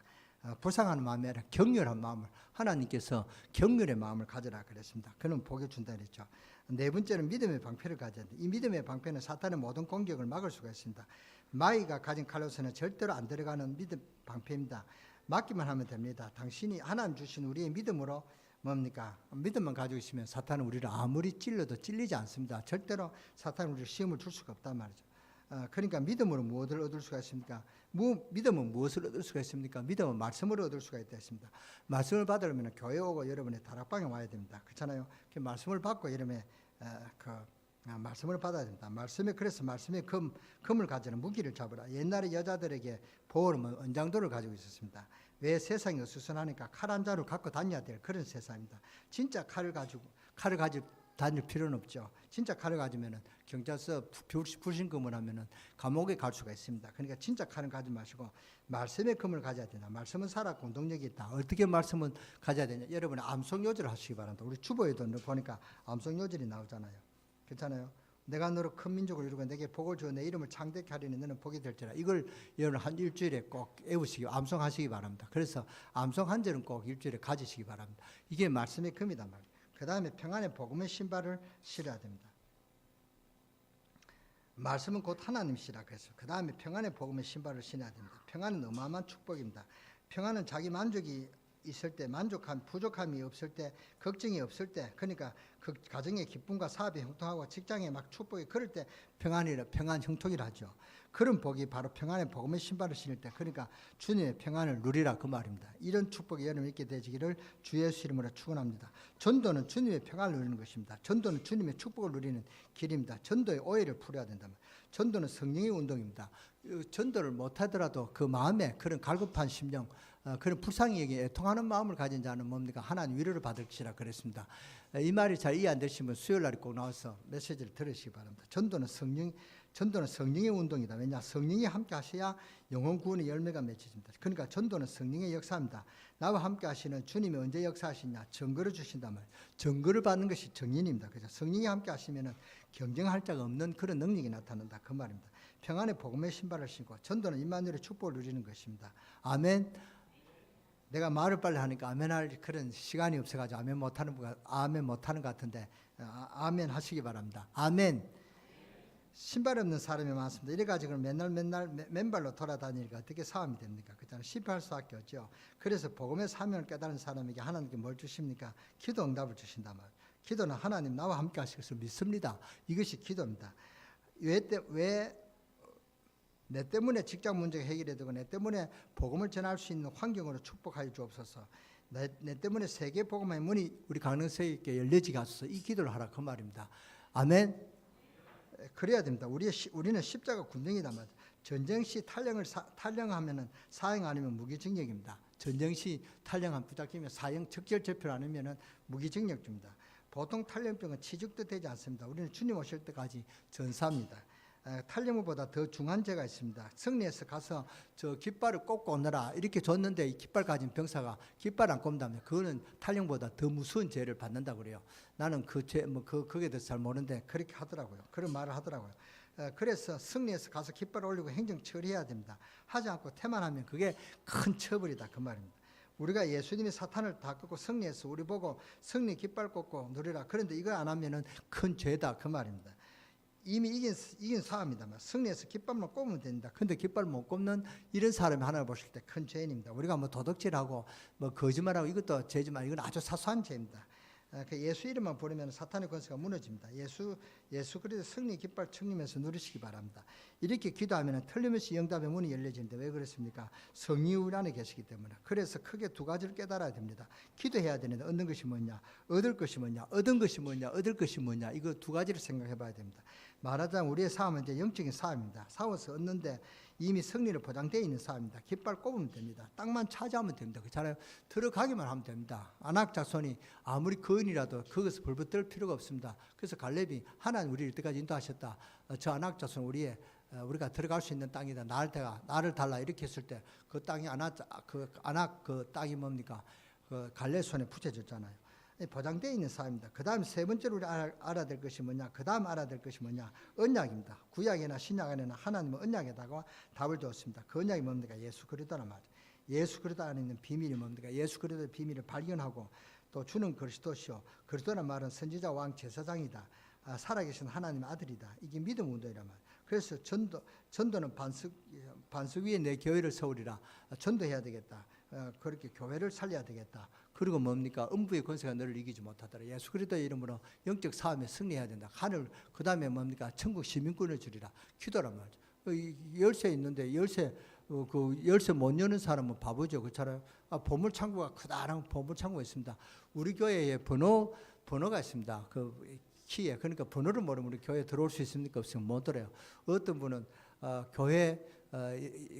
불쌍한 마음이 아니라 격렬한 마음을 하나님께서 격렬의 마음을 가져라 그랬습니다. 그는 복을 준다 그랬죠. 네 번째는 믿음의 방패를 가져야 돼. 이 믿음의 방패는 사탄의 모든 공격을 막을 수가 있습니다. 마귀가 가진 칼로서는 절대로 안 들어가는 믿음 방패입니다. 막기만 하면 됩니다. 당신이 하나님 주신 우리의 믿음으로 뭡니까? 믿음만 가지고 있으면 사탄은 우리를 아무리 찔러도 찔리지 않습니다. 절대로 사탄은 우리를 시험을 줄 수가 없단 말이죠. 그러니까 믿음으로 무엇을 얻을 수가 있습니까? 믿음은 무엇을 얻을 수가 있습니까? 믿음은 말씀을 얻을 수가 있다 했습니다. 말씀을 받으려면 교회 오고 여러분의 다락방에 와야 됩니다. 그렇잖아요. 그 말씀을 받고 여러분의 말씀을 받아야 된다. 그래서 말씀의 금을 가지는 무기를 잡으라. 옛날에 여자들에게 보호는 은장도를 가지고 있었습니다. 왜? 세상이 어수선하니까 칼 한 자루 갖고 다녀야 될 그런 세상입니다. 진짜 칼을 가지고 다닐 필요는 없죠. 진짜 칼을 가지면은 경찰서 불신검을 하면은 감옥에 갈 수가 있습니다. 그러니까 진짜 칼은 가지 마시고 말씀의 금을 가져야 된다. 말씀은 살아 공동력이 있다. 어떻게 말씀은 가져야 되냐? 여러분 암송 요절을 하시기 바랍니다. 우리 주보에도 보니까 암송 요절이 나오잖아요. 그렇잖아요. 내가 너로 큰 민족을 이루고 내게 복을 주어 내 이름을 창대케 하리니 너는 복이 될지라. 이걸 여러분 한 일주일에 꼭 외우시기, 암송하시기 바랍니다. 그래서 암송 한 절은 꼭 일주일에 가지시기 바랍니다. 이게 말씀의 금이다 말이에요. 그 다음에 평안의 복음의 신발을 신어야 됩니다. 말씀은 곧 하나님이시라 그랬어요. 그 다음에 평안의 복음의 신발을 신어야 됩니다. 평안은 어마어마한 축복입니다. 평안은 자기 만족이 있을 때, 부족함이 없을 때, 걱정이 없을 때, 그러니까 그 가정의 기쁨과 사업이 형통하고 직장에 막 축복이 그럴 때 평안 형통이라 하죠. 그런 복이 바로 평안의 복음의 신발을 신을 때, 그러니까 주님의 평안을 누리라 그 말입니다. 이런 축복이 여러분 있게 되시기를 주 예수 이름으로 축원합니다. 전도는 주님의 평안을 누리는 것입니다. 전도는 주님의 축복을 누리는 길입니다. 전도의 오해를 풀어야 된다면, 전도는 성령의 운동입니다. 전도를 못하더라도 그 마음에 그런 갈급한 심령, 그런 불쌍히에게 애통하는 마음을 가진 자는 뭡니까? 하나님 위로를 받을 것이라 그랬습니다. 이 말이 잘 이해 안 되시면 수요일 날에 꼭 나와서 메시지를 들으시기 바랍니다. 전도는 성령의 운동이다. 왜냐? 성령이 함께 하셔야 영혼 구원의 열매가 맺혀집니다. 그러니까 전도는 성령의 역사입니다. 나와 함께 하시는 주님이 언제 역사하시냐? 증거를 주신단 말이에요. 증거를 받는 것이 정인입니다. 그래서 성령이 함께 하시면 경쟁할 자가 없는 그런 능력이 나타난다 그 말입니다. 평안의 복음의 신발을 신고 전도는 임마누엘의 축복을 누리는 것입니다. 아멘. 내가 말을 빨리 하니까 아멘 할 그런 시간이 없어가지고 아멘 못하는 것 같은데 아멘 하시기 바랍니다. 아멘. 신발 없는 사람이 많습니다. 이래가지고 맨날 맨발로 돌아다니니까 어떻게 싸움이 됩니까? 그렇잖아요. 실패할 수밖에 없죠. 그래서 복음의 사명을 깨달은 사람에게 하나님께 뭘 주십니까? 기도 응답을 주신단 말이에요. 기도는 하나님 나와 함께 하실 것을 믿습니다. 이것이 기도입니다. 왜 내 때문에 직장 문제가 해결이 되고 내 때문에 복음을 전할 수 있는 환경으로 축복하여 주옵소서. 내 때문에 세계 복음의 문이 우리 강릉서에게 열려지게 하소서. 이 기도를 하라 그 말입니다. 아멘. 그래야 됩니다. 우리는 십자가 군등이다 말이에요. 전쟁 시 탈영하면은 사형 아니면 무기징역입니다. 전쟁 시 탈영한 부닥치면 사형 적절제표 아니면은 무기징역입니다. 보통 탈영병은 취직도 되지 않습니다. 우리는 주님 오실 때까지 전사합니다. 탈영보다 더 중한 죄가 있습니다. 성리에서 가서 저 깃발을 꽂고 오너라 이렇게 줬는데 이 깃발 가진 병사가 깃발 안 꼽는다면 그거는 탈영보다 더 무서운 죄를 받는다고 그래요. 나는 그 죄 거기에 대해서 잘 모르는데 그렇게 하더라고요. 그런 말을 하더라고요. 그래서 성리에서 가서 깃발 올리고 행정 처리해야 됩니다. 하지 않고 태만하면 그게 큰 처벌이다 그 말입니다. 우리가 예수님이 사탄을 다 꺾고 성리에서 우리 보고 성리 깃발 꽂고 누리라. 그런데 이거 안 하면은 큰 죄다 그 말입니다. 이미 이긴 사람이다. 성리에서 깃발만 꼽으면 된다. 근데 깃발 못 꼽는 이런 사람이 하나를 보실 때 큰 죄인입니다. 우리가 뭐 도둑질하고 뭐 거짓말하고 이것도 죄지만 이건 아주 사소한 죄입니다. 예수 이름만 부르면 사탄의 권세가 무너집니다. 예수 그리스도 승리 깃발 청림해서 누리시기 바랍니다. 이렇게 기도하면 틀림없이 응답의 문이 열려지는데 왜 그렇습니까? 성령이 우리 안에 계시기 때문에. 그래서 크게 두 가지를 깨달아야 됩니다. 기도해야 되는데 얻는 것이 뭐냐, 얻을 것이 뭐냐, 얻은 것이 뭐냐, 얻을 것이 뭐냐, 이거 두 가지를 생각해 봐야 됩니다. 말하자면 우리의 삶은 이제 영적인 삶입니다. 싸워서 얻는데 이미 승리를 보장되어 있는 삶입니다. 깃발 꼽으면 됩니다. 땅만 차지하면 됩니다. 그렇잖아요. 들어가기만 하면 됩니다. 아낙 자손이 아무리 거인이라도 그것을 벌벌 필요가 없습니다. 그래서 갈렙이 하나님 우리를 이때까지 인도하셨다. 저 아낙 자손 우리가 들어갈 수 있는 땅이다. 나를 달라 이렇게 했을 때 그 땅이 아낙 그 땅이 뭡니까? 그 갈렙 손에 붙여졌잖아요. 보장되어 있는 삶입니다. 그 다음 세 번째로 우리 알아야 될 것이 뭐냐? 그 다음 알아야 될 것이 뭐냐? 언약입니다. 구약이나 신약에는 하나님은 언약에다가 답을 주었습니다. 그 언약이 뭡니까? 예수 그리스도란 말이죠. 예수 그리스도 안에 있는 비밀이 뭡니까? 예수 그리스도의 비밀을 발견하고 또 주는 그리스도시요. 그리스도란 말은 선지자 왕 제사장이다. 살아계신 하나님의 아들이다. 이게 믿음 운동이란 말이에요. 그래서 전도는 반석 위에 내 교회를 세우리라. 전도해야 되겠다. 그렇게 교회를 살려야 되겠다. 그리고 뭡니까? 음부의 권세가 너를 이기지 못하더라. 예수 그리스도의 이름으로 영적 싸움에 승리해야 된다. 그 다음에 뭡니까? 천국 시민권을 주리라. 기도란 말이죠. 열쇠 있는데 열쇠 못 여는 사람은 바보죠. 그렇잖아요. 보물창고가 크다란 보물창고가 있습니다. 우리 교회에 번호가 있습니다. 그 키에, 그러니까 번호를 모르면 우리 교회 들어올 수 있습니까? 없으면 못 들어요. 어떤 분은 교회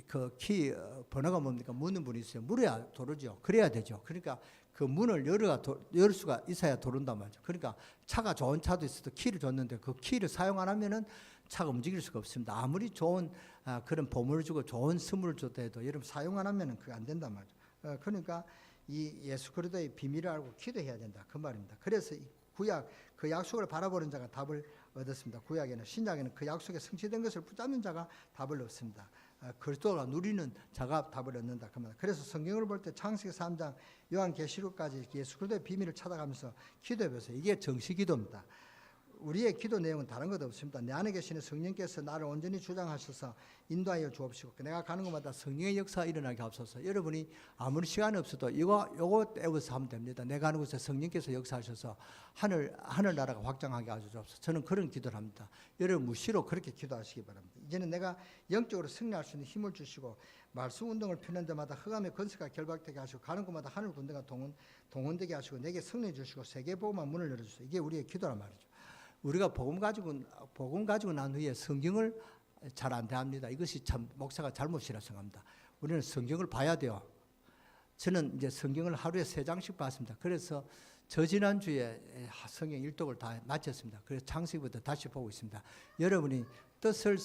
그 키 번호가 뭡니까? 묻는 분이 있어요. 물어야 도르죠. 그래야 되죠. 그러니까 그 문을 열 수가 있어야 도른단 말이죠. 그러니까 차가 좋은 차도 있어도 키를 줬는데 그 키를 사용 안 하면은 차가 움직일 수가 없습니다. 아무리 좋은 그런 보물을 주고 좋은 선물을 줬다 해도 여러분 사용 안 하면은 그게 안 된단 말이죠. 그러니까 이 예수 그리스도의 비밀을 알고 기도해야 된다 그 말입니다. 그래서 이 구약 그 약속을 바라보는 자가 답을 얻었습니다. 구약에는, 신약에는 그 약속에 성취된 것을 붙잡는 자가 답을 얻습니다. 그리스도가 누리는 자가 답을 얻는다 그 말. 그래서 성경을 볼 때 창세기 3장 요한계시록까지 예수 그리스도의 비밀을 찾아가면서 기도해 보세요. 이게 정시 기도입니다. 우리의 기도 내용은 다른 것 없습니다. 내 안에 계시는 성령께서 나를 온전히 주장하셔서 인도하여 주옵시고 내가 가는 곳마다 성령의 역사가 일어나게 하옵소서. 여러분이 아무리 시간이 없어도 요거 떼어서 하면 됩니다. 내가 가는 곳에 성령께서 역사하셔서 하늘나라가 확장하게 하옵소서. 저는 그런 기도를 합니다. 여러분 무시로 그렇게 기도하시기 바랍니다. 이제는 내가 영적으로 승리할 수 있는 힘을 주시고 말씀 운동을 펴는 데마다 흑암의 권세가 결박되게 하시고 가는 곳마다 하늘 군대가 동원되게 하시고 내게 승리 주시고 세계복음의 문을 열어주세요. 이게 우리의 기도란 말이죠. 우리가 복음 가지고 난 후에 성경을 잘 안 대합니다. 이것이 참 목사가 잘못이라 생각합니다. 우리는 성경을 봐야 돼요. 저는 이제 성경을 하루에 3장씩 봤습니다. 그래서 지난주에 성경 일독을 다 마쳤습니다. 그래서 창세기부터 다시 보고 있습니다. 여러분이 뜻을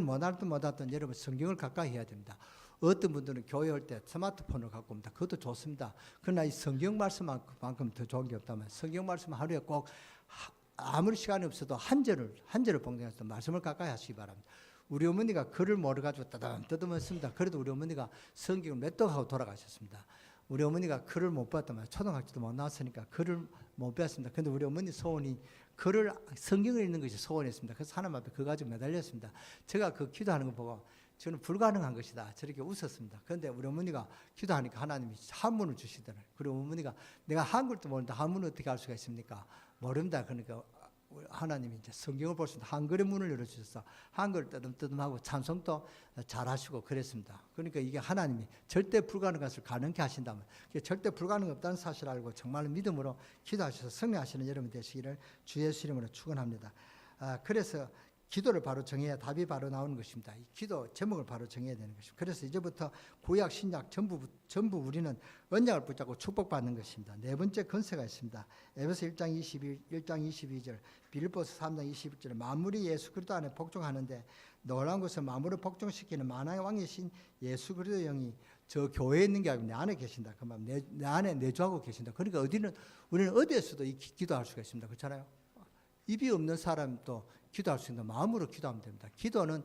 못하든 여러분 성경을 가까이 해야 됩니다. 어떤 분들은 교회 올 때 스마트폰을 갖고 옵니다. 그것도 좋습니다. 그러나 이 성경 말씀만큼 더 좋은 게 없다면 성경 말씀 하루에 꼭 아무리 시간이 없어도 한 절을 봉독해서 말씀을 가까이 하시기 바랍니다. 우리 어머니가 글을 몰아가지고 뜯으면습니다. 그래도 우리 어머니가 성경을 맺독하고 돌아가셨습니다. 우리 어머니가 글을 못 봤단 말이에요. 초등학교도 못 나왔으니까 글을 못 배웠습니다. 그런데 우리 어머니 소원이 성경을 읽는 것이 소원이었습니다. 그래서 하나님 앞에 그거 가지고 매달렸습니다. 제가 그 기도하는 거 보고 저는 불가능한 것이다 저렇게 웃었습니다. 그런데 우리 어머니가 기도하니까 하나님이 한문을 주시더라고요. 그리고 어머니가 내가 한글도 모르는데 한문을 어떻게 할 수가 있습니까? 모른다. 그러니까 하나님이 이제 성경을 볼 수 있는 한글의 문을 열어주셔서 한글 뜨듬뜨듬하고 찬송도 잘하시고 그랬습니다. 그러니까 이게 하나님이 절대 불가능한 것을 가능케 하신다면 절대 불가능 없다는 사실을 알고 정말 믿음으로 기도하셔서 승리하시는 여러분 되시기를 주 예수 이름으로 축원합니다. 그래서 기도를 바로 정해야 답이 바로 나오는 것입니다. 이 기도 제목을 바로 정해야 되는 것입니다. 그래서 이제부터 구약, 신약 전부 우리는 언약을 붙잡고 축복받는 것입니다. 네 번째 건세가 있습니다. 에베소 1장 22절, 빌립보서 3장 21절에 만물이 예수 그리스도 안에 복종하는데 놀라운 것은 만물을 복종시키는 만왕의 왕이신 예수 그리스도의 영이 저 교회에 있는 게 아니고 내 안에 계신다. 그 말, 내 안에 내주하고 계신다. 그러니까 우리는 어디에서도 기도할 수가 있습니다. 그렇잖아요. 입이 없는 사람도 기도할 수 있는 마음으로 기도하면 됩니다. 기도는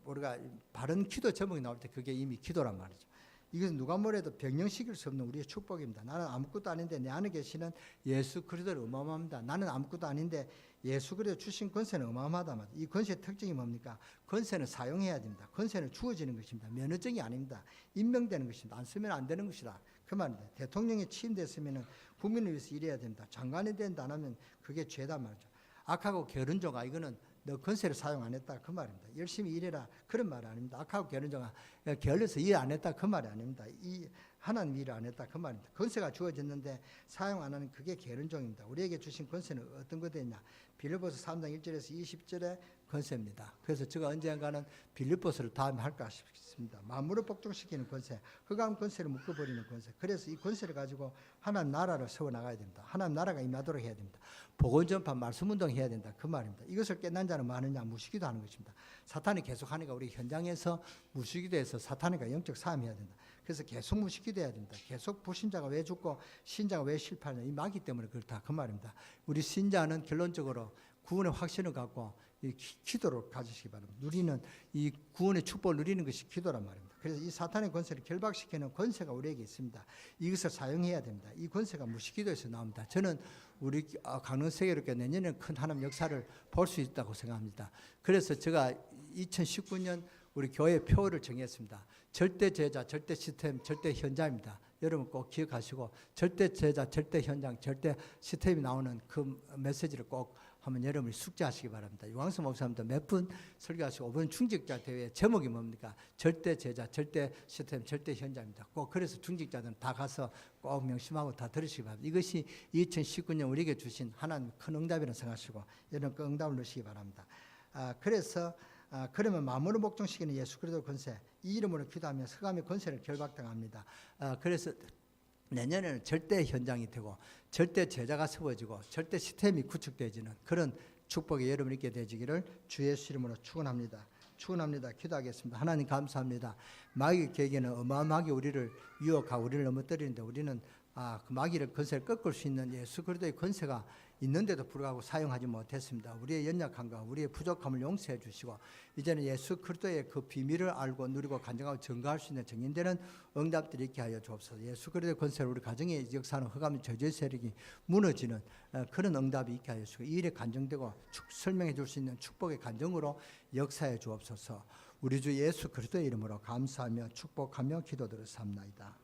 우리가 바른 기도 제목이 나올 때 그게 이미 기도란 말이죠. 이것은 누가 뭐래도 변형시킬 수 없는 우리의 축복입니다. 나는 아무것도 아닌데 내 안에 계시는 예수 그리스도를 어마어마합니다. 나는 아무것도 아닌데 예수 그리스도 주신 권세는 어마어마하다 말이죠. 이 권세의 특징이 뭡니까? 권세는 사용해야 됩니다. 권세는 주어지는 것입니다. 면허증이 아닙니다. 임명되는 것입니다. 안 쓰면 안 되는 것이다. 그 말입니다. 대통령이 취임됐으면 국민을 위해서 일해야 됩니다. 장관이 된다 안 하면 그게 죄다 말이죠. 악하고 게으른종아 이거는 너 권세를 사용 안 했다 그 말입니다. 열심히 일해라 그런 말이 아닙니다. 악하고 게으른종아 게을러서 일 안 했다 그 말이 아닙니다. 이 하나님 일을 안 했다 그 말입니다. 권세가 주어졌는데 사용 안 하는 그게 게으른종입니다. 우리에게 주신 권세는 어떤 것이냐? 빌립보서 3장 1절에서 20절의 권세입니다. 그래서 제가 언젠가는 빌립보서를 다음에 할까 싶습니다. 만물을 복종시키는 권세, 흑암 권세를 묶어버리는 권세. 그래서 이 권세를 가지고 하나님 나라를 세워나가야 됩니다. 하나님 나라가 임하도록 해야 됩니다. 복음전파 말씀운동 해야 된다 그 말입니다. 이것을 깨난 자는 많으냐? 무시기도 하는 것입니다. 사탄이 계속하니까 우리 현장에서 무시기도해서 사탄이가 영적 싸움해야 된다. 그래서 계속 무시기도해야 된다. 계속 불신자가 왜 죽고 신자가 왜 실패하냐? 이 마귀 때문에 그렇다 그 말입니다. 우리 신자는 결론적으로 구원의 확신을 갖고 이 기도를 가지시기 바랍니다. 누리는 이 구원의 축복을 누리는 것이 기도란 말입니다. 그래서 이 사탄의 권세를 결박시키는 권세가 우리에게 있습니다. 이것을 사용해야 됩니다. 이 권세가 무시기도에서 나옵니다. 저는 우리 강릉세계로교회 내년에 큰 하나님 역사를 볼 수 있다고 생각합니다. 그래서 제가 2019년 우리 교회 표어를 정했습니다. 절대 제자, 절대 시스템, 절대 현장입니다. 여러분 꼭 기억하시고 절대 제자, 절대 현장, 절대 시스템이 나오는 그 메시지를 꼭 한번 여러분이 숙지하시기 바랍니다. 유광수 목사님도 몇 분 설교하시고 5분 중직자 대회 제목이 뭡니까? 절대 제자, 절대 시스템, 절대 현장입니다. 꼭 그래서 중직자들은 다 가서 꼭 명심하고 다 들으시기 바랍니다. 이것이 2019년 우리에게 주신 하나님 큰 응답이라고 생각하시고 여러분 그 응답을 넣으시기 바랍니다. 그래서 그러면 마음으로 복종시키는 예수 그리스도 권세, 이 이름으로 기도하며 흑암의 권세를 결박당합니다. 그래서 내년에는 절대 현장이 되고 절대 제자가 세워지고 절대 시스템이 구축되어지는 그런 축복이 여러분 있게 되시기를 주 예수 이름으로 축원합니다. 축원합니다. 기도하겠습니다. 하나님 감사합니다. 마귀의 계획에는 어마어마하게 우리를 유혹하고 우리를 넘어뜨리는데 우리는 그 마귀를 권세를 꺾을 수 있는 예수 그리스도의 권세가 있는데도 불구하고 사용하지 못했습니다. 우리의 연약함과 우리의 부족함을 용서해 주시고 이제는 예수 그리스도의 그 비밀을 알고 누리고 간증하고 증거할 수 있는 증인되는 응답들이 있게 하여 주옵소서. 예수 그리스도의 권세로 우리 가정의 역사는 흑암의 저주의 세력이 무너지는 그런 응답이 있게 하여 주시고 이 일에 간증되고 설명해 줄 수 있는 축복의 간증으로 역사해 주옵소서. 우리 주 예수 그리스도의 이름으로 감사하며 축복하며 기도드렸사옵나이다.